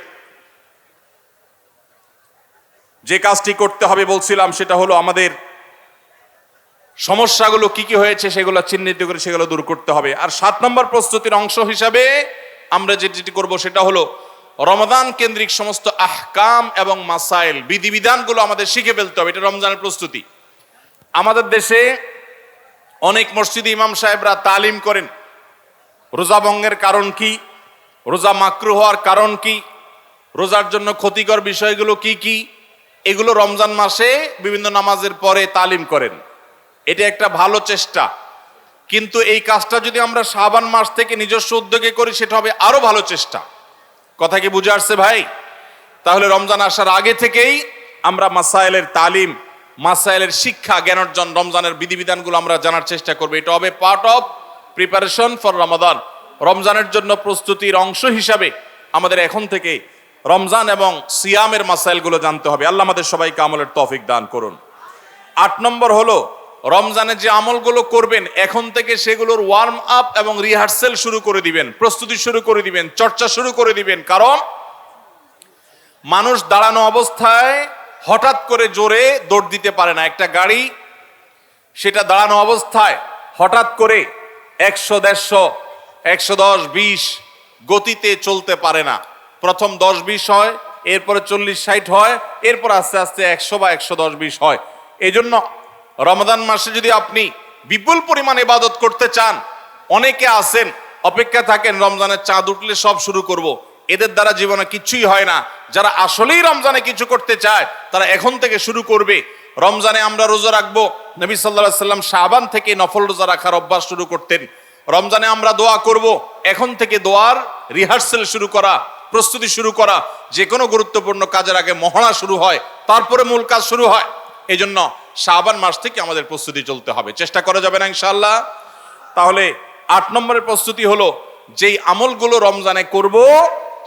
যে কাজটি করতে হবে বলছিলাম, সেটা হলো আমাদের সমস্যাগুলো কি কি হয়েছে সেগুলো চিহ্নিত করে সেগুলো দূর করতে হবে। আর 7 নম্বর প্রস্তুতির অংশ হিসাবে আমরা যেটি করব সেটা হলো রমাদান কেন্দ্রিক সমস্ত আহকাম এবং মাসাইল, বিধিবিধানগুলো আমাদের শিখে ফেলতে হবে। এটা রমজানের প্রস্তুতি। আমাদের দেশে অনেক মসজিদে ইমাম সাহেবরা তালিম করেন রোজা ভঙ্গের কারণ কি, রোজা মাকরুহ হওয়ার কারণ কি, রোজার জন্য ক্ষতিকর বিষয়গুলো কি কি, এগুলো রমজান মাসে বিভিন্ন নামাজের পরে তালিম করেন। এটা একটা ভালো চেষ্টা, কিন্তু এই কাজটা যদি আমরা শাবান মাস থেকে নিজস্ব উদ্যোগে করি সেটা হবে আরো ভালো চেষ্টা। কথা কি বুঝে আসছে ভাই? তাহলে রমজান আসার আগে থেকেই আমরা মাসাইলের তালিম, মাসাইলের শিক্ষা জ্ঞান অর্জন, রমজানের বিধিবিধানগুলো আমরা জানার চেষ্টা করবো। এটা হবে পার্ট অফ প্রিপারেশন ফর রমাদান। রমজানের জন্য প্রস্তুতির অংশ হিসাবে আমাদের এখন থেকে রমজান এবং সিয়ামের মাসাইলগুলো জানতে হবে। আল্লাহ আমাদের সবাইকে আমলের তৌফিক দান করুন। 8 নম্বর হলো, রমজানে যে আমলগুলো করবেন এখন থেকে সেগুলোর ওয়ার্ম আপ এবং রিহার্সেল শুরু করে দিবেন, প্রস্তুতি শুরু করে দিবেন, চর্চা শুরু করে দিবেন। কারণ মানুষ দাঁড়ানো অবস্থায় হঠাৎ করে জোরে দৌড় দিতে পারে না। একটা গাড়ি সেটা দাঁড়ানো অবস্থায় হঠাৎ করে 100, 150, 110, 20 গতিতে চলতে পারে না। প্রথম 10, 20 হয়, এরপরে 40, 60 হয়, এরপর আস্তে আস্তে 100 বা 110, 20 হয়। এই জন্য রমজান মাসে যদি আপনি বিপুল পরিমাণ ইবাদত করতে চান, অনেকে আছেন অপেক্ষা থাকেন রমজানের চাঁদ উঠলে সব শুরু করব। এদের দ্বারা জীবনে কিছুই হয় না। যারা আসলেই রমজানে কিছু করতে চায় তারা এখন থেকে শুরু করবে। রমজানে আমরা রোজা রাখবো, নবী সাল্লাল্লাহু আলাইহি সাল্লাম শাবান থেকে নফল রোজা রাখার অভ্যাস শুরু করতেন। রমজানে আমরা দোয়া করব, এখন থেকে দোয়ার রিহার্সেল শুরু করা, প্রস্তুতি শুরু করা। যে কোনো গুরুত্বপূর্ণ কাজের আগে মহড়া শুরু হয়, তারপরে মূল কাজ শুরু হয়। এই জন্য শাবান মাস থেকে আমাদের প্রস্তুতি চলতে হবে, চেষ্টা করা যাবে না ইনশাআল্লাহ। তাহলে 8 নম্বরের প্রস্তুতি হলো, যেই আমলগুলো রমজানে করব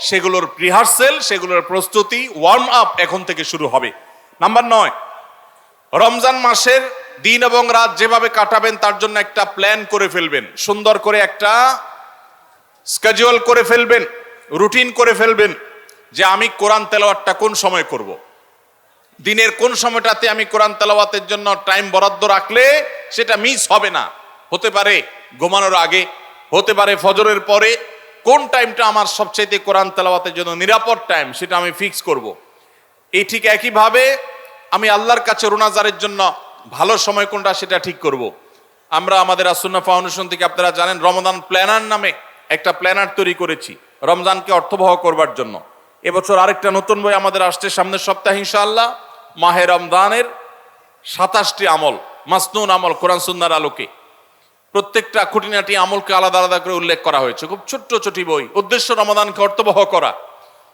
সেগুলোর রিহার্সেল, সেগুলোর প্রস্তুতি, ওয়ার্ম আপ এখন থেকে শুরু হবে। নাম্বার 9, রমজান মাসের দিন এবং রাত যেভাবে কাটাবেন তার জন্য একটা প্ল্যান করে ফেলবেন, সুন্দর করে একটা স্কেডিউল করে ফেলবেন, রুটিন করে ফেলবেন যে আমি কোরআন তেলাওয়াতটা কোন সময় করব। দিনের কোন সময়টাতে আমি কোরআন তেলাওয়াতের জন্য টাইম বরাদ্দ রাখলে সেটা মিস হবে না। হতে পারে ঘুমানোর আগে, হতে পারে ফজরের পরে। কোন টাইমটা আমার সবচেয়ে কোরআন তেলাওয়াতের জন্য নিরাপদ টাইম সেটা আমি ফিক্স করব। এই ঠিক একইভাবে আমি আল্লাহর কাছে রোনাজারের জন্য ভালো সময় কোনটা সেটা ঠিক করব। আমরা আমাদের আসুন্নাহ ফাউন্ডেশন থেকে, আপনারা জানেন, রমজান প্ল্যানার নামে একটা প্ল্যানার তৈরি করেছি রমজানকে অর্থবহ করবার জন্য। এবছর আরেকটা নতুন বই আমাদের আসছে সামনের সপ্তাহে ইনশাআল্লাহ। মাহে রমজানের 27টি আমল, মাসনুন আমল, কোরআন সুন্নাহর আলোকে প্রত্যেকটা খুঁটিনাটি আমলকে আলাদা আলাদা করে উল্লেখ করা হয়েছে। খুব ছোট্ট ছোটি বই, উদ্দেশ্য রমজানকে অর্থবহ করা।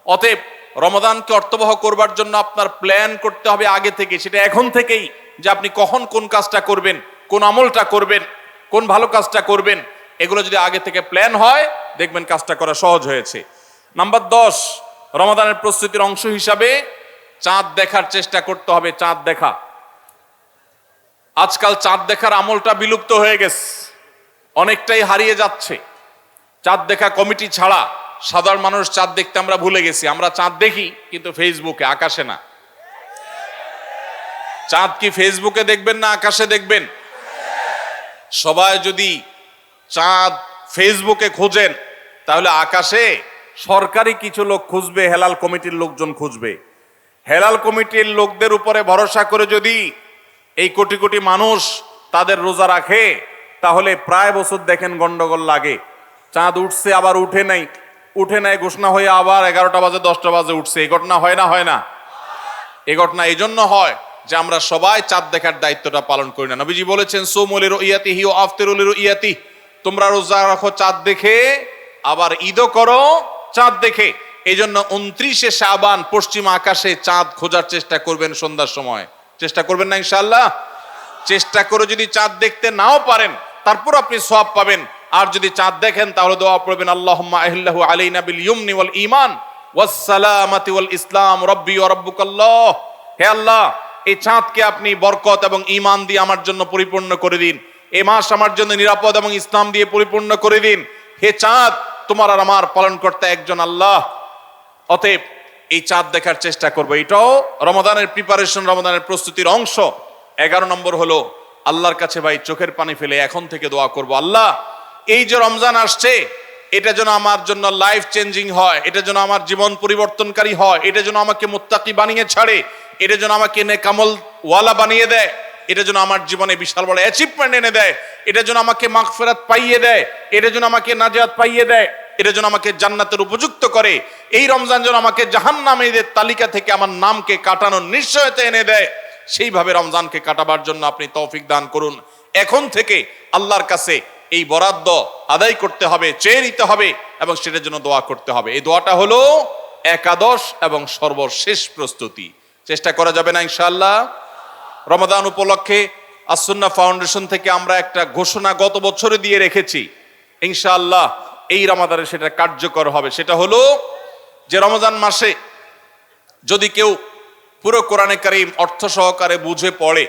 অতএব রমজানকে অর্থবহ করবার জন্য আপনার প্ল্যান করতে হবে আগে থেকে, সেটা এখন থেকেই, যে আপনি কখন কোন কাজটা করবেন, কোন আমলটা করবেন, কোন ভালো কাজটা করবেন। এগুলো যদি আগে থেকে প্ল্যান হয় দেখবেন কাজটা করা সহজ হয়েছে। নাম্বার 10, রমজানের প্রস্তুতির অংশ হিসাবে চাঁদ দেখার চেষ্টা করতে হবে। চাঁদ দেখা, আজকাল চাঁদ দেখার আমলটা বিলুপ্ত হয়ে গেছে, অনেকটাই হারিয়ে যাচ্ছে। চাঁদ দেখা কমিটি ছাড়া সাধারণ মানুষ চাঁদ দেখতে আমরা ভুলে গেছি। আমরা চাঁদ দেখি কিন্তু ফেসবুকে, আকাশে না। চাঁদ কি ফেসবুকে দেখবেন না আকাশে দেখবেন? সবাই যদি চাঁদ ফেসবুকে খোঁজেন তাহলে আকাশে সরকারি কিছু লোক খুঁজবে, হেলাল কমিটির লোকজন খুঁজবে। হেলাল কমিটির লোকদের উপরে ভরসা করে যদি এই কোটি কোটি মানুষ তাদের রোজা রাখে তাহলে প্রায় বছর দেখেন গন্ডগোল লাগে। চাঁদ উঠছে আবার উঠে নাই, উঠে নাই ঘোষণা হয়ে আবার 11টা বাজে 10টা বাজে উঠছে। এই ঘটনা হয় না? হয় না? এই ঘটনা এই জন্য হয় যে আমরা সবাই চাঁদ দেখার দায়িত্বটা পালন করি না। নবীজি বলেছেন, সুমুল রুইয়াতিহি ওয়া আফতিরুল রুইয়াতিহি, তোমরা রোজা রাখো চাঁদ দেখে, আবার ঈদও করো চাঁদ দেখে। এই জন্য 29শে শাবান পশ্চিম আকাশে চাঁদ খোঁজার চেষ্টা করবেন সন্ধ্যার সময়। চেষ্টা করবেন না ইনশাআল্লাহ? চেষ্টা করে যদি চাঁদ দেখতে নাও পারেন তারপর আপনি সওয়াব পাবেন। আর যদি চাঁদ দেখেন তাহলে দোয়া পড়বেন, আল্লাহুম্মা আহিল্লাহু আলাইনা বিল ইয়ুমনি ওয়াল ঈমান ওয়াস সালামাতি ওয়াল ইসলাম রব্বি ওয়া রাব্বুকাল্লাহ। হে আল্লাহ, এই চাঁদকে আপনি বরকত এবং ঈমান দিয়ে আমার জন্য পরিপূর্ণ করে দিন। এই মাস আমার জন্য নিরাপদ এবং ইসলাম দিয়ে পরিপূর্ণ করে দিন। হে চাঁদ, তোমার আর আমার পালনকর্তা একজন আল্লাহ। অতএব এই চাঁদ দেখার চেষ্টা করবো। এটাও রমাদানের প্রিপারেশন, রমাদানের প্রস্তুতির অংশ। 11 নম্বর হলো আল্লাহর কাছে ভাই চোখের পানি ফেলে এখন থেকে দোয়া করব, আল্লাহ এই যে রমজান আসছে এটা যেন আমার জন্য লাইফ চেঞ্জিং হয়, এটা যেন আমার জীবন পরিবর্তনকারী হয়, এটা যেন আমাকে মুত্তাকি বানিয়ে ছাড়ে, এটা যেন আমাকে নেকামল ওয়ালা বানিয়ে দেয়। এটা যেন আমার জীবনে বিশাল বড় অ্যাচিভমেন্ট এনে দেয়, এটা যেন আমাকে মাগফিরাত পাইয়ে দেয়, এটা যেন আমাকে নাজাত পাইয়ে দেয়, এটা যেন আমাকে জান্নাতের উপযুক্ত করে, এই রমজান যেন আমাকে জাহান্নামীদের তালিকা থেকে আমার নামকে কাটানোর নিশ্চয়তা এনে দেয়, সেইভাবে রমজানকে কাটাবার জন্য আপনি তৌফিক দান করুন। এখন থেকে আল্লাহর কাছে এই বরাদ্দ আদায় করতে হবে, চেয়ে নিতে হবে এবং সেটার জন্য দোয়া করতে হবে। এই দোয়াটা হলো একাদশ এবং সর্বশেষ প্রস্তুতি। চেষ্টা করা যাবে না ইনশাআল্লাহ? রমাদান উপলক্ষে আসুন্নাহ ফাউন্ডেশন থেকে আমরা একটা ঘোষণা গত বছরে দিয়ে রেখেছি, ইনশাআল্লাহ এই রমাদানে সেটা কার্যকর হবে। সেটা হলো যে রমজান মাসে যদি কেউ পুরো কোরআনে কারীম অর্থ সহকারে বুঝে পড়ে,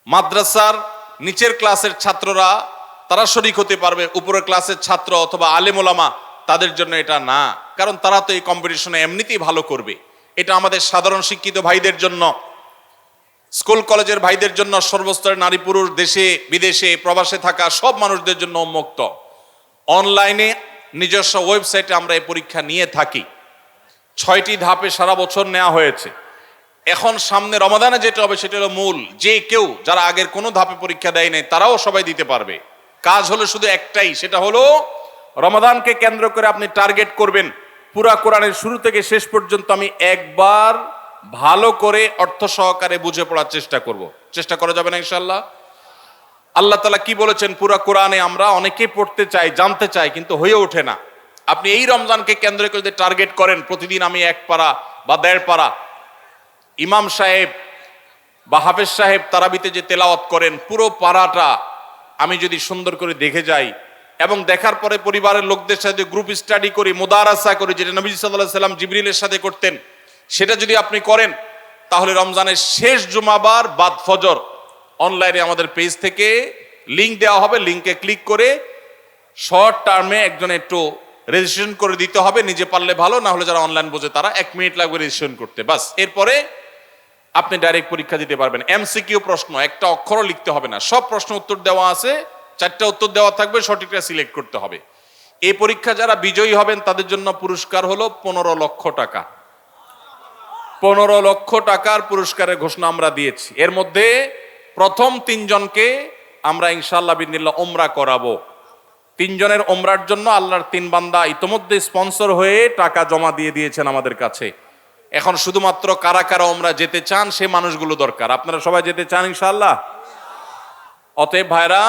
মাদ্রাসার নিচের ক্লাসের ছাত্ররা তারা শরীক হতে পারবে, উপরের ক্লাসের ছাত্র অথবা আলেম ওলামা তাদের জন্য এটা না, কারণ তারা তো এই কম্পিটিশনে এমনিতেই ভালো করবে। এটা আমাদের সাধারণ শিক্ষিত ভাইদের জন্য, স্কুল কলেজের ভাইদের জন্য, সর্বস্তরের নারী পুরুষ, দেশে বিদেশে প্রবাসে থাকা সব মানুষদের জন্য উন্মুক্ত। অনলাইনে নিজস্ব ওয়েবসাইটে আমরা এই পরীক্ষা নিয়ে থাকি। 6টি ধাপে সারা বছর নেওয়া হয়েছে। এখন সামনে রমাদানে যেটা হবে সেটা হলো মূল, যে কেউ যারা আগের কোনো ধাপে পরীক্ষা দেয় নাই তারাও সবাই দিতে পারবে। কাজ হলো শুধু একটাই, সেটা হলো রমাদানকে কেন্দ্র করে আপনি টার্গেট করবেন পুরা কোরআনের শুরু থেকে শেষ পর্যন্ত আমি একবার ভালো করে অর্থ সহকারে বুঝে পড়ার চেষ্টা করব। চেষ্টা করা যাবে না ইনশাআল্লাহ? আল্লাহ তাআলা কি বলেছেন পুরা কোরআনে, আমরা অনেকে পড়তে চাই, জানতে চাই, কিন্তু হয়ে ওঠে না। আপনি এই রমজানকে কেন্দ্র করে যদি টার্গেট করেন প্রতিদিন আমি 1 পারা বা 1.5 পারা, ইমাম সাহেব বা হাফেজ সাহেব তারাবিতে যে তেলাওয়াত করেন পুরো পারাটা আমি যদি সুন্দর করে দেখে যাই এবং দেখার পরে পরিবারের লোকদের সাথে গ্রুপ স্টাডি করি, মুদারাসা করি, যেটা নবী সাল্লাল্লাহু আলাইহি সাল্লাম জিবরিলের সাথে করতেন, সেটা যদি আপনি করেন তাহলে রমজানের শেষ জুমাবার বাদ ফজর অনলাইনে আমাদের পেজ থেকে লিংক দেওয়া হবে। লিংকে ক্লিক করে শর্ট টার্মে একজন একটু রেজিস্ট্রেশন করে দিতে হবে, নিজে পারলে ভালো, না হলে যারা অনলাইন বোঝে তারা 1 মিনিট লাগবে রেজিস্ট্রেশন করতে, বাস। এরপরে আপনি ডাইরেক্ট পরীক্ষা দিতে পারবেন। এমসিকিউ প্রশ্ন, একটা অক্ষরও লিখতে হবে না, সব প্রশ্ন উত্তর দেওয়া আছে, 4টা উত্তর দেওয়া থাকবে, সঠিকটা সিলেক্ট করতে হবে। এই পরীক্ষা যারা বিজয়ী হবেন তাদের জন্য পুরস্কার হলো 15 লক্ষ টাকা। 15 লক্ষ টাকার পুরস্কারের ঘোষণা আমরা দিয়েছি। এর মধ্যে প্রথম 3 জনকে আমরা ইনশাআল্লাহ বিদিনিল্লাহ উমরা করাবো। 3 জনের উমরার জন্য আল্লাহর 3 বান্দা ইতোমধ্যে স্পন্সর হয়ে টাকা জমা দিয়ে দিয়েছেন আমাদের কাছে। এখন শুধুমাত্র কারা কারা উমরা যেতে চান সে মানুষগুলো দরকার। আপনারা সবাই যেতে চান ইনশাআল্লাহ? অতএব ভাইরা,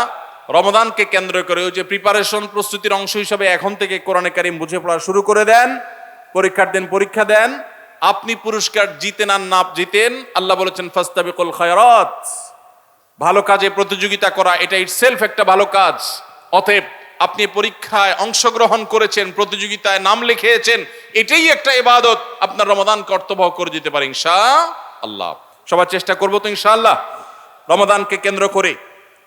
রমাদানকে কেন্দ্র করে ওই যে প্রিপারেশন, প্রস্তুতির অংশ হিসাবে এখন থেকে কোরআনে কারীম বুঝে পড়া শুরু করে দেন। পরীক্ষার দিন পরীক্ষা দেন। আপনি পুরস্কার জিতেন আর না জিতেন, আল্লাহ বলেছেন ফাস্তাবিকুল খায়রাত, ভালো কাজে প্রতিযোগিতা করা এটা ইটসেলফ একটা ভালো কাজ। অতএব আপনি পরীক্ষায় অংশগ্রহণ করেছেন, প্রতিযোগিতায় নাম লিখিয়েছেন, এটাই একটা ইবাদত। আপনার রমাদান কর্তব্য করে দিতে পারে ইনশাআল্লাহ। সবার চেষ্টা করবো তো ইনশাআল্লাহ রমাদানকে কেন্দ্র করে।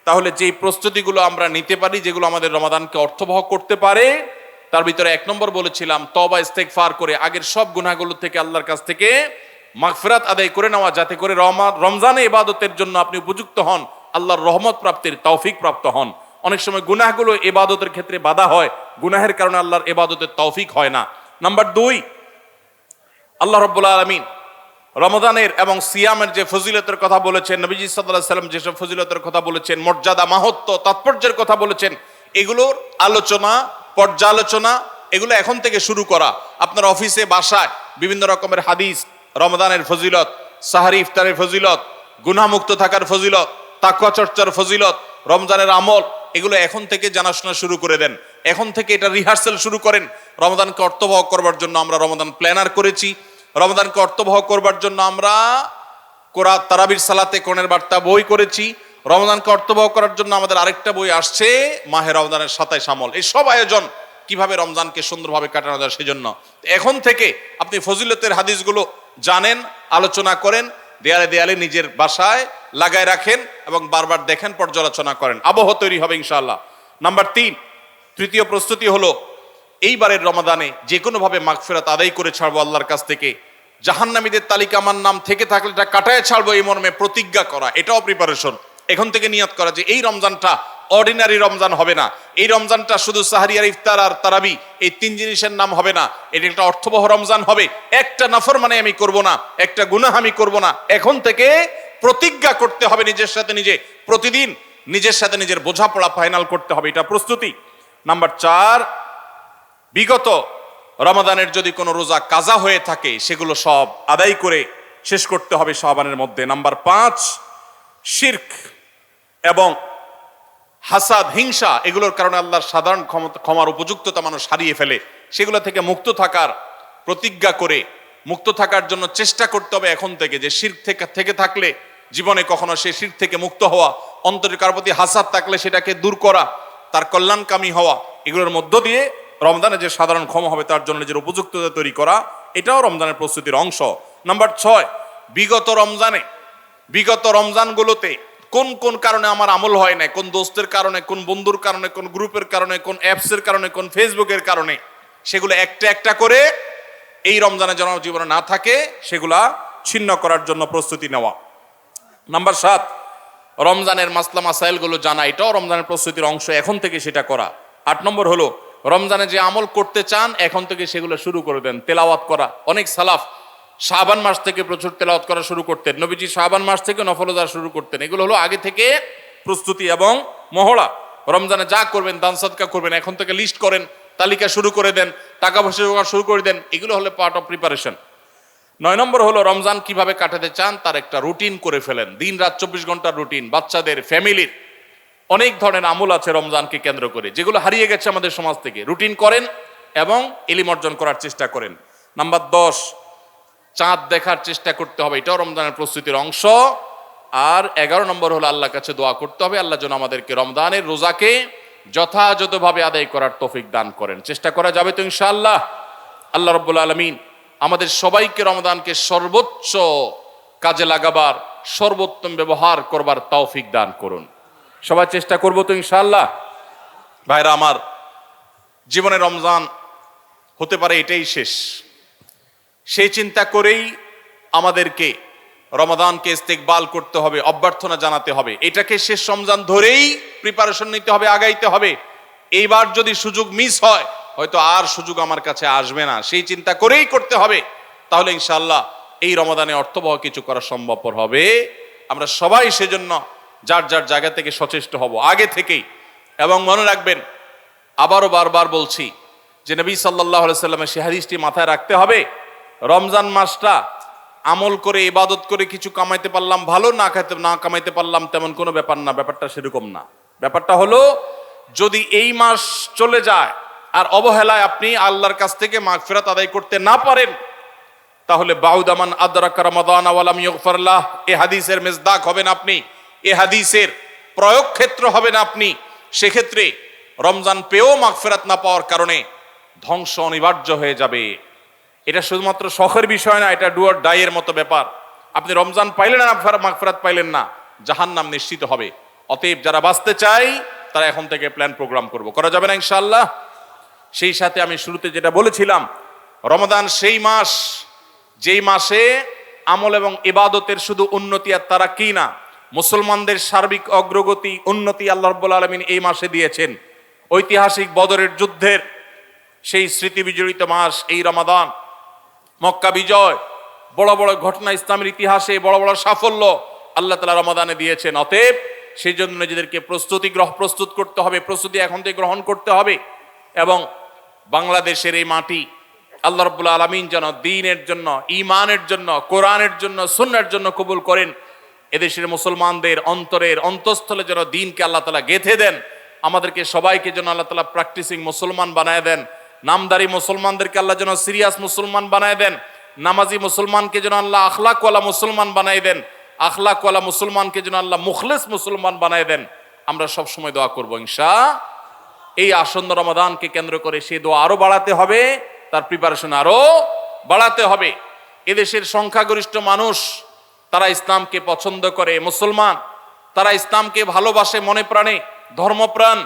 তাহলে যেই প্রস্তুতিগুলো আমরা নিতে পারি, যেগুলো আমাদের রমাদানকে অর্থবহ করতে পারে, তার ভিতরে 1 নম্বর বলেছিলাম তওবা ইস্তেগফার করে আগের সব গুনাহগুলো থেকে আল্লাহর কাছ থেকে মাগফিরাত আদায় করে নেওয়া, যাতে করে রমজানে ইবাদতের জন্য আপনি উপযুক্ত হন, আল্লাহর রহমত প্রাপ্তির তৌফিক প্রাপ্ত হন। অনেক সময় গুনাহগুলো ইবাদতের ক্ষেত্রে বাধা হয়, গুনাহের কারণে আল্লাহর ইবাদতের তৌফিক হয় না। নাম্বার 2, আল্লাহ রাব্বুল আলামিন রমাদানের এবং সিয়ামের যে ফজিলতের কথা বলেছেন, নবীজি সাল্লাল্লাহু আলাইহি সাল্লাম যেসব ফজিলতের কথা বলেছেন, মর্যাদা, মাহাত্ম্য, তাৎপর্যের কথা বলেছেন, এগুলোর আলোচনা, পর্যালোচনা এগুলো এখন থেকে শুরু করা। আপনার অফিসে বাসায় বিভিন্ন রকমের হাদিস, রমাদানের ফজিলত, সাহারি ইফতারের ফজিলত, গুনাহমুক্ত থাকার ফজিলত, তাকওয়া চর্চার ফজিলত, রমজানের আমল, এগুলো এখন থেকে জানাশোনা শুরু করে দেন। এখন থেকে এটা রিহার্সাল শুরু করেন। রমাদানকে অর্থবহ করবার জন্য আমরা রমাদান প্ল্যানার করেছি। রমাদানকে অর্থবহ করবার জন্য আমরা কোরআন তারাবির সালাতে কোরআনের বার্তা বই করেছি। রমাদানকে অর্থবহ করার জন্য আমাদের আরেকটা বই আসছে, মাহে রমজানের 27 আমল। এই সব আয়োজন কিভাবে রমজানকে সুন্দরভাবে কাটানো যায় সেজন্য এখন থেকে আপনি ফজিলতের হাদিসগুলো জানেন, আলোচনা করেন, দেয়ালে দেয়ালে নিজের বাসায় লাগায় রাখেন এবং বারবার দেখেন, পর্যালোচনা করেন, আবহ তৈরি হবে ইনশাআল্লাহ। নাম্বার 3, তৃতীয় প্রস্তুতি হলো এইবারের রমাদানে যে কোনোভাবে মাগফিরাত আদায় করে ছাড়বো আল্লাহর কাছ থেকে। জাহান্নামীদের তালিকা আমার নাম থেকে থাকলে এটা কাটায় ছাড়বো এই মর্মে প্রতিজ্ঞা করা, এটাও প্রিপারেশন। এখন থেকে নিয়ত করা যে এই রমজানটা অর্ডিনারি রমজান হবে না, এই রমজানটা শুধু সাহারি আর ইফতার আর তারাবি এই 3 জিনিসের নাম হবে না, এটা একটা অর্থবহ রমজান হবে। একটা নাফরমানি আমি করব না, একটা গুনাহ আমি করব না। এখন থেকে প্রতিজ্ঞা করতে হবে নিজের সাথে নিজে, প্রতিদিন নিজের সাথে নিজের বোঝাপড়া ফাইনাল করতে হবে, এটা প্রস্তুতি। নাম্বার 4, বিগত রমাদানের যদি কোনো রোজা কাজা হয়ে থাকে সেগুলো সব আদায় করে শেষ করতে হবে শাবানের মধ্যে। নাম্বার 5, শিরক এবং হাসাদ, হিংসা, এগুলোর কারণে আল্লাহর সাধারণ ক্ষমার উপযুক্ততা মানুষ হারিয়ে ফেলে, সেগুলো থেকে মুক্ত থাকার প্রতিজ্ঞা করে মুক্ত থাকার জন্য চেষ্টা করতে হবে এখন থেকে, যে শিরক থেকে থাকলে জীবনে কখনো সে শিরক থেকে মুক্ত হওয়া, অন্তরের কারো প্রতি হাসাদ থাকলে সেটাকে দূর করা, তার কল্যাণকামী হওয়া, এগুলোর মধ্য দিয়ে রমজানে যে সাধারণ ক্ষমা হবে তার জন্য যে উপযুক্ততা তৈরি করা, এটাও রমজানের প্রস্তুতির অংশ। নাম্বার 6, বিগত রমজানগুলোতে কোন কোন কারণে আমার আমল হয় না, কোন দোস্তের কারণে, কোন বন্ধুর কারণে, কোন গ্রুপের কারণে, কোন অ্যাপসের কারণে, কোন ফেসবুকের কারণে, সেগুলো একটা একটা করে এই রমজানে যেন জীবনে না থাকে সেগুলা ছিন্ন করার জন্য প্রস্তুতি নেওয়া। নাম্বার 7, রমজানের মাসলা মাসাইলগুলো জানা, এটাও রমজানের প্রস্তুতির অংশ, এখন থেকে সেটা করা। 8 নম্বর হলো রমজানে যে আমল করতে চান এখন থেকে সেগুলো শুরু করে দেন, তেলাওয়াত করা। অনেক সালাফ শাবান মাস থেকে প্রচুর তেলাওয়াত করা শুরু করতেন, নবীজি শাবান মাস থেকে নফল রোজা শুরু করতেন। এগুলো হলো আগে থেকে প্রস্তুতি এবং মহড়া। রমজানে যা করবেন, দান সাদকা করবেন, এখন থেকে লিস্ট করেন, তালিকা শুরু করে দেন, টাকা পয়সা জোগাড় শুরু করে দেন, এগুলো হলো পার্ট অফ প্রিপারেশন। 9 নম্বর হলো রমজান কিভাবে কাটাতে চান তার একটা রুটিন করে ফেলেন, দিন রাত 24 ঘন্টার রুটিন। বাচ্চাদের, ফ্যামিলির অনেক ধরনের আমল আছে রমজানকে কেন্দ্র করে, যেগুলো হারিয়ে গেছে আমাদের সমাজ থেকে। রুটিন করেন এবং ইলম অর্জন করার চেষ্টা করেন। নাম্বার 10, চাঁদ দেখার চেষ্টা করতে হবে, এটাও রমজানের প্রস্তুতির অংশ। আর 11 নম্বর হলো আল্লাহর কাছে দোয়া করতে হবে, আল্লাহ যেন আমাদেরকে রমজানের রোজাকে যথাযথভাবে আদায় করার তৌফিক দান করেন। চেষ্টা করা যাবে তো ইনশাআল্লাহ। আল্লাহ রাব্বুল আলামিন আমাদের সবাইকে রমজানকে সর্বোচ্চ কাজে লাগাবার, সর্বোত্তম ব্যবহার করবার তৌফিক দান করুন। সবাই চেষ্টা করবো তো ইনশাআল্লাহ। ভাইরা আমার, জীবনে রমজান হতে পারে এটাই শেষ, সেই চিন্তা করেই আমাদেরকে রমাদানকে ইস্তেকবাল করতে হবে, অভ্যর্থনা জানাতে হবে। এটাকে শেষ রমজান ধরেই প্রিপারেশন নিতে হবে, আগাইতে হবে। এইবার যদি সুযোগ মিস হয়, হয়তো আর সুযোগ আমার কাছে আসবে না, সেই চিন্তা করেই করতে হবে। তাহলে ইনশাআল্লাহ এই রমাদানে অর্থবহ কিছু করা সম্ভবপর হবে। আমরা সবাই সেজন্য যার যার জায়গা থেকে সচেষ্ট হব আগে থেকেই। এবং মনে রাখবেন, আবারও বারবার বলছি যে নবী সাল্লাল্লাহু আলাইহি সাল্লামের সেই হাদিসটি মাথায় রাখতে হবে, রমজান মাসটা আমল করে, ইবাদত করে কিছু কামাইতে পারলাম ভালো, না কামাইতে পারলাম তেমন কোনো ব্যাপার না। ব্যাপারটা সেরকম না। ব্যাপারটা হলো, যদি এই মাস চলে যায় আর অবহেলায় আপনি আল্লাহর কাছ থেকে মাগফিরাত আদায় করতে না পারেন, তাহলে বাউদামান আদরাকা রমাদান ওয়া লাম ইগফার লাহ, এই হাদিসের মেজদাক হবেন আপনি, এই হাদিসের প্রয়োগ ক্ষেত্র হবেন আপনি। সেক্ষেত্রে রমজান পেয়েও মাগফিরাত না পাওয়ার কারণে ধ্বংস অনিবার্য হয়ে যাবে। এটা শুধুমাত্র শখের বিষয় না, এটা ডু অর ডাই এর মতো ব্যাপার। আপনি রমজান পাইলেন না, মাগফিরাত পাইলেন না, জাহান্নাম নিশ্চিত হবে। অতএব যারা বাঁচতে চাই তারা এখন থেকে প্ল্যান প্রোগ্রাম করা যাবে না ইনশাআল্লাহ। সেই সাথে আমি শুরুতে যেটা বলেছিলাম, রমাদান সেই মাস যেই মাসে আমল এবং ইবাদতের শুধু উন্নতি আর তারাক্কি না, মুসলমানদের সার্বিক অগ্রগতি, উন্নতি আল্লাহ রাব্বুল আলামিন এই মাসে দিয়েছেন। ঐতিহাসিক বদরের যুদ্ধের সেই স্মৃতি বিজড়িত মাস এই রমাদান। মক্কা বিজয়, বড় বড় ঘটনা ইসলামের ইতিহাসে, বড় বড় সাফল্য আল্লাহ তাআলা রমাদানে দিয়েছেন। অতএব সেই জন্য নিজেদেরকে প্রস্তুত করতে হবে, প্রস্তুতি এখন থেকে গ্রহণ করতে হবে। এবং বাংলাদেশের এই মাটি আল্লাহ রাব্বুল আলামিন যেন দ্বীনের জন্য, ঈমানের জন্য, কোরআনের জন্য, সুন্নাহর জন্য কবুল করেন। এদেশের মুসলমানদের অন্তরের অন্তঃস্থলে যেন দ্বীনকে আল্লাহ তাআলা গেঁথে দেন। আমাদেরকে সবাইকে যেন আল্লাহ তাআলা প্র্যাকটিসিং মুসলমান বানায় দেন। নামদারি মুসলমানদেরকে আল্লাহ যেন সিরিয়াস মুসলমান বানায় দেন। নামাজি মুসলমানকে যেন আল্লাহ আখলাকওয়ালা মুসলমান বানায় দেন। আখলাকওয়ালা মুসলমানকে যেন আল্লাহ মুখলিস মুসলমান বানায় দেন। আমরা সব সময় দোয়া করব ইনশাআল্লাহ। এই আসন্ন রমাদানকে কেন্দ্র করে সেই দোয়া আরো বাড়াতে হবে, তার প্রিপারেশন আরো বাড়াতে হবে। এদেশের সংখ্যাগরিষ্ঠ মানুষ, তারা ইসলামকে পছন্দ করে, মুসলমান, তারা ইসলামকে ভালোবাসে মনে প্রাণে, ধর্মপ্রাণ।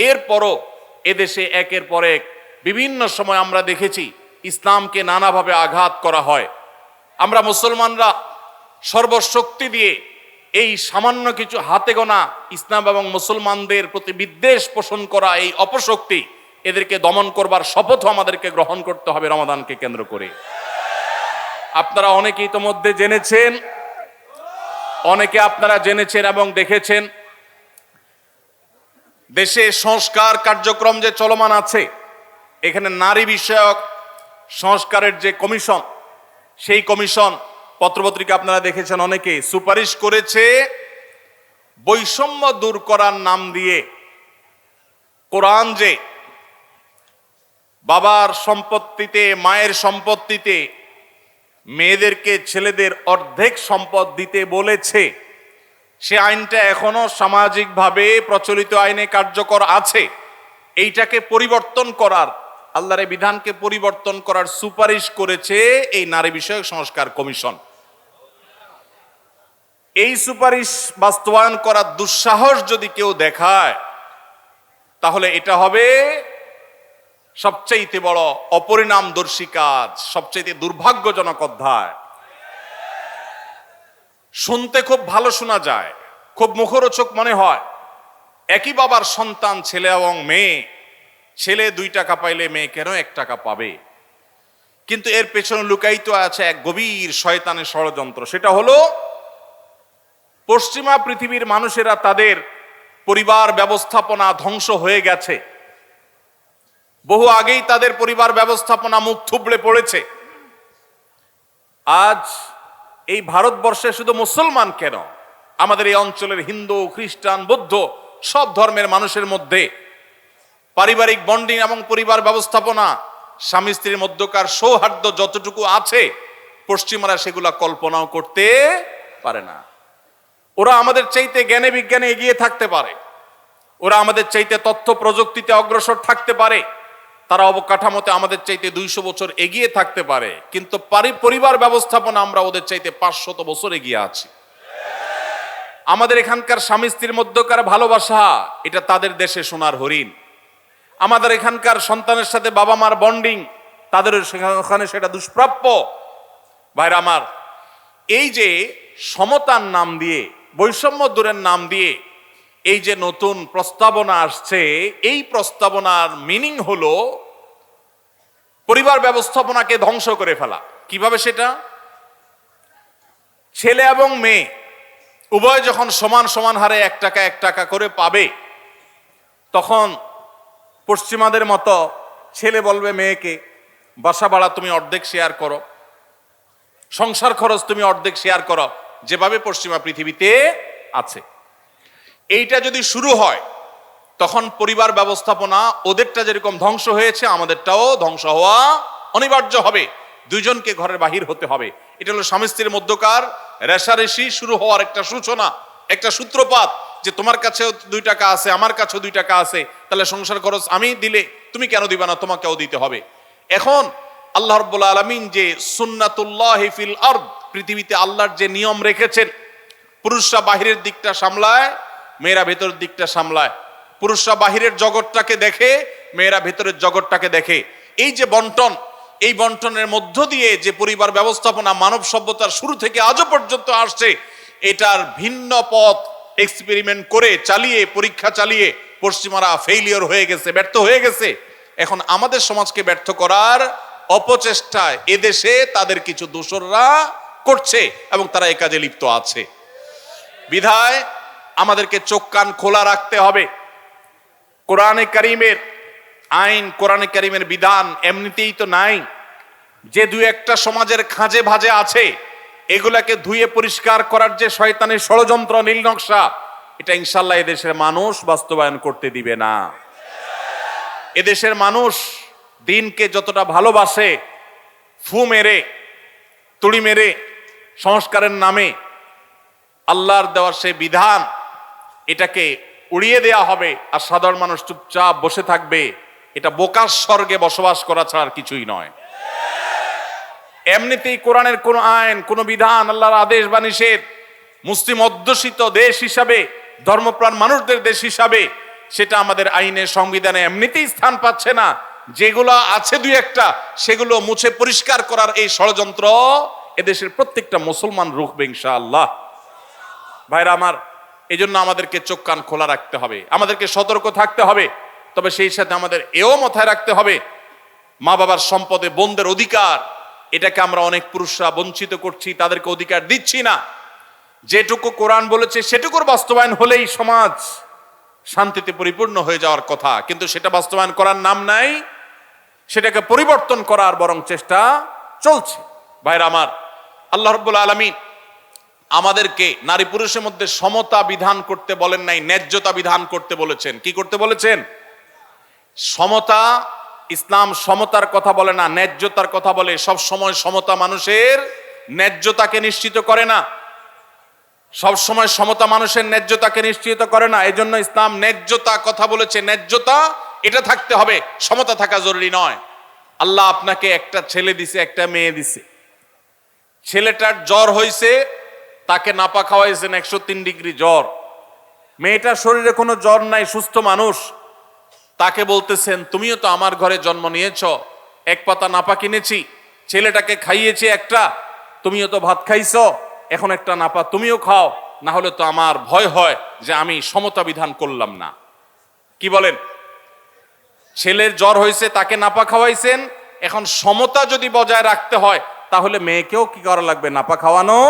এরপরও এদেশে একের পর এক বিভিন্ন সময় আমরা দেখেছি ইসলামকে নানাভাবে আঘাত করা হয়। আমরা মুসলমানরা সর্বশক্তি দিয়ে এই সামান্য কিছু হাতে গোনা ইসলাম এবং মুসলমানদের প্রতি বিদ্বেষ পোষণ করা এই অপশক্তি, এদেরকে দমন করবার শপথ আমাদেরকে গ্রহণ করতে হবে রমাদানকে কেন্দ্র করে। আপনারা অনেকেই ইতোমধ্যে জেনেছেন অনেকে আপনারা জেনেছেন এবং দেখেছেন, দেশে সংস্কার কার্যক্রম যে চলমান আছে, এখানে নারী বিষয়ক সংস্কারের যে কমিশন, সেই কমিশন পত্রপত্রিকা আপনারা দেখেছেন, অনেকে সুপারিশ করেছে বৈষম্য দূর করার নাম দিয়ে কোরআন যে বাবার সম্পত্তিতে, মায়ের সম্পত্তিতে মেয়েদেরকে ছেলেদের অর্ধেক সম্পদ দিতে বলেছে, সে আইনটা এখনো সামাজিকভাবে প্রচলিত আইনে কার্যকর আছে। এইটাকে পরিবর্তন করার, আল্লাহর বিধানকে পরিবর্তন করার সুপারিশ করেছে এই নারী বিষয়ক সংস্কার কমিশন। এই সুপারিশ বাস্তবায়ন করার দুঃসাহস যদি কেউ দেখায়, তাহলে এটা হবে সবচেয়ে বড় অপরিণামদর্শী কাজ, সবচেয়ে দুর্ভাগ্যজনক অধ্যায়। শুনতে খুব ভালো শোনা যায়, খুব মুখরোচক মনে হয়, একই বাবার সন্তান ছেলে এবং মেয়ে, ছেলে 2 টাকা পাইলে মেয়ে কেন 1 টাকা পাবে? কিন্তু এর পেছনে লুকায়িত আছে এক গভীর শয়তানের ষড়যন্ত্র। সেটা হলো, পশ্চিমা পৃথিবীর মানুষেরা তাদের পরিবার ব্যবস্থাপনা ধ্বংস হয়ে গেছে, বহু আগেই তাদের পরিবার ব্যবস্থাপনা মুখ থুবড়ে পড়েছে। আজ এই ভারতবর্ষে শুধু মুসলমান কেন, আমাদের এই অঞ্চলের হিন্দু, খ্রিস্টান, বৌদ্ধ সব ধর্মের মানুষের মধ্যে পারিবারিক বন্ডিং এবং পরিবার ব্যবস্থাপনা, স্বামী স্ত্রীর মধ্যকার সৌহার্দ্য যতটুকু আছে, পশ্চিমারা সেগুলা কল্পনাও করতে পারে না। ওরা আমাদের চাইতে জ্ঞানে বিজ্ঞানে এগিয়ে থাকতে পারে, ওরা আমাদের চাইতে তথ্য প্রযুক্তিতে অগ্রসর থাকতে পারে, তারা অবকাঠামোতে আমাদের চাইতে 200 বছর এগিয়ে থাকতে পারে, কিন্তু পরিবার ব্যবস্থাপনা আমরা ওদের চাইতে 500 বছর এগিয়ে আছি। আমাদের এখানকার স্বামী স্ত্রীর মধ্যকার ভালোবাসা, এটা তাদের দেশে সোনার হরিণ। আমাদের এখানকার সন্তানের সাথে বাবা মার বন্ডিং, তাদের ওখানে সেটা দুষ্প্রাপ্য। ভাইরা আমার, এই যে সমতার নাম দিয়ে, বৈষম্য দূরের নাম দিয়ে এই যে নতুন প্রস্তাবনা আসছে, এই প্রস্তাবনার মিনিং হলো পরিবার ব্যবস্থাপনাকে ধ্বংস করে ফেলা। কিভাবে সেটা? ছেলে এবং মেয়ে উভয় যখন সমান সমান হারে 1 টাকা 1 টাকা করে পাবে, তখন পশ্চিমাদের মতো ছেলে বলবে মেয়েকে, বাসা ভাড়া তুমি অর্ধেক শেয়ার করো, সংসার খরচ তুমি অর্ধেক শেয়ার করো, যেভাবে পশ্চিমা পৃথিবীতে আছে। এইটা যদি শুরু হয়, তখন পরিবার ব্যবস্থাপনা ওদেরটা যেরকম ধ্বংস হয়েছে, আমাদেরটাও ধ্বংস হওয়া অনিবার্য হবে। দুইজনকে ঘরের বাহির হতে হবে। এটা হলো স্বামী স্ত্রীর মধ্যকার রেষারেষি শুরু হওয়ার একটা সূচনা, একটা সূত্রপাত, যে তোমার কাছেও 2 টাকা আছে, আমার কাছেও 2 টাকা আছে, তাহলে সংসার খরচ আমি দিলে তুমি কেন দিবা না, তোমাকেও দিতে হবে। এখন আল্লাহ রাব্বুল আলামিন যে সুন্নাতুল্লাহি ফিল আরদ, পৃথিবীতে আল্লাহর যে নিয়ম রেখেছেন, পুরুষরা বাহিরের দিকটা সামলায়, মেয়েরা ভেতরের দিকটা সামলায়। পুরুষরা বাহিরের জগৎটাকে দেখে, মেয়েরা ভেতরের জগৎটাকে দেখে। এই যে বন্টন, এই বন্টনের মধ্য দিয়ে যে পরিবার ব্যবস্থাপনা মানব সভ্যতার শুরু থেকে আজও পর্যন্ত আসছে, এটার ভিন্ন পথ এক্সপেরিমেন্ট করে, চালিয়ে, পরীক্ষা চালিয়ে পশ্চিমারা ফেইলিওর হয়ে গেছে, ব্যর্থ হয়ে গেছে। এখন আমাদের সমাজকে ব্যর্থ করার অপচেষ্টায় এদেশে তাদের কিছু দোসররা করছে এবং তারা এই কাজে লিপ্ত আছে। বিধায় আমাদেরকে চোখ কান খোলা রাখতে হবে। কোরআনে কারিমের আইন, কোরআনে কারিমের বিধান এমনিতেই তো নাই, যে 2-1টা সমাজের খাঁজে ভাজে আছে, এগুলাকে ধুয়ে পরিষ্কার করার যে শয়তানের ষড়যন্ত্র, নীল নকশা, এটা ইনশাল্লাহ এদেশের মানুষ বাস্তবায়ন করতে দিবে না। এদেশের মানুষ দিনকে যতটা ভালোবাসে, ফু মেরে, তুড়ি মেরে সংস্কারের নামে আল্লাহর দেওয়ার সেই বিধান, এটাকে উড়িয়ে দেয়া হবে আর সাধারণ মানুষ চুপচাপ বসে থাকবে, এটা বোকার স্বর্গে বসবাস করা ছাড়া আর কিছুই নয়। এমনিতেই কোরআনের কোন আইন, কোন বিধান, আল্লাহর আদেশ বা নিষেধ, মুসলিম অধ্যুষিত দেশ হিসাবে, ধর্মপ্রাণ মানুষদের দেশ হিসাবে, সেটা আমাদের আইনে, সংবিধানে এমনিতেই স্থান পাচ্ছে না। যেগুলো আছে 2-1টা, সেগুলো মুছে পরিষ্কার করার এই ষড়যন্ত্র এদেশের প্রত্যেকটা মুসলমান রুখবে ইনশাআল্লাহ। ভাইরা আমার, এই জন্য আমাদেরকে চোখ কান খোলা রাখতে হবে, আমাদেরকে সতর্ক থাকতে হবে। তবে সেই সাথে আমাদের এও মাথায় রাখতে হবে, মা বাবার সম্পদে বোনদের অধিকার, এটাকে আমরা অনেক পুরুষরা বঞ্চিত করছি, তাদেরকে অধিকার দিচ্ছি না। যেটুকু কোরআন বলেছে সেটুকুর বাস্তবায়ন হলেই সমাজ শান্তিতে পরিপূর্ণ হয়ে যাওয়ার কথা, কিন্তু সেটা বাস্তবায়ন করার নাম নাই, সেটাকে পরিবর্তন করার বরং চেষ্টা চলছে। ভাইরা আমার, আল্লাহ রাব্বুল আলামিন আমাদেরকে নারী পুরুষের মধ্যে সমতা বিধান করতে বলেন নাই, ন্যায্যতা বিধান করতে বলেছেন। কি করতে বলেছেন? সমতা। ইসলাম সমতার কথা বলে না, ন্যায্যতার কথা বলে। সব সময় সমতা মানুষের ন্যায্যতাকে নিশ্চিত করে না, সব সময় সমতা মানুষের ন্যায্যতাকে নিশ্চিত করে না। এই জন্য ইসলাম ন্যায্যতা কথা বলেছে। ন্যায্যতা এটা থাকতে হবে, সমতা থাকা জরুরি নয়। আল্লাহ আপনাকে একটা ছেলে দিছে, একটা মেয়ে দিছে। ছেলেটার জ্বর হয়েছে, তাকে নাপা খাওয়াইছেন 103 ডিগ্রি জ্বর। মেয়েটার শরীরে কোনো জ্বর নাই, সুস্থ মানুষ। তাকে বলতেছেন তুমিও তো আমার ঘরে জন্ম নিয়েছ, এক পাতা নাপা কিনেছি, ছেলেটাকে খাইয়েছি একটা, তুমিও তো ভাত খাইছো, এখন একটা নাপা তুমিও খাও, না হলে তো আমার ভয় হয় যে আমি সমতা বিধান করলাম না। কি বলেন? ছেলের জ্বর হয়েছে, তাকে নাপা খাওয়াইছেন, এখন সমতা যদি বজায় রাখতে হয় তাহলে মেয়েকেও কি করা লাগবে? নাপা খাওয়ানো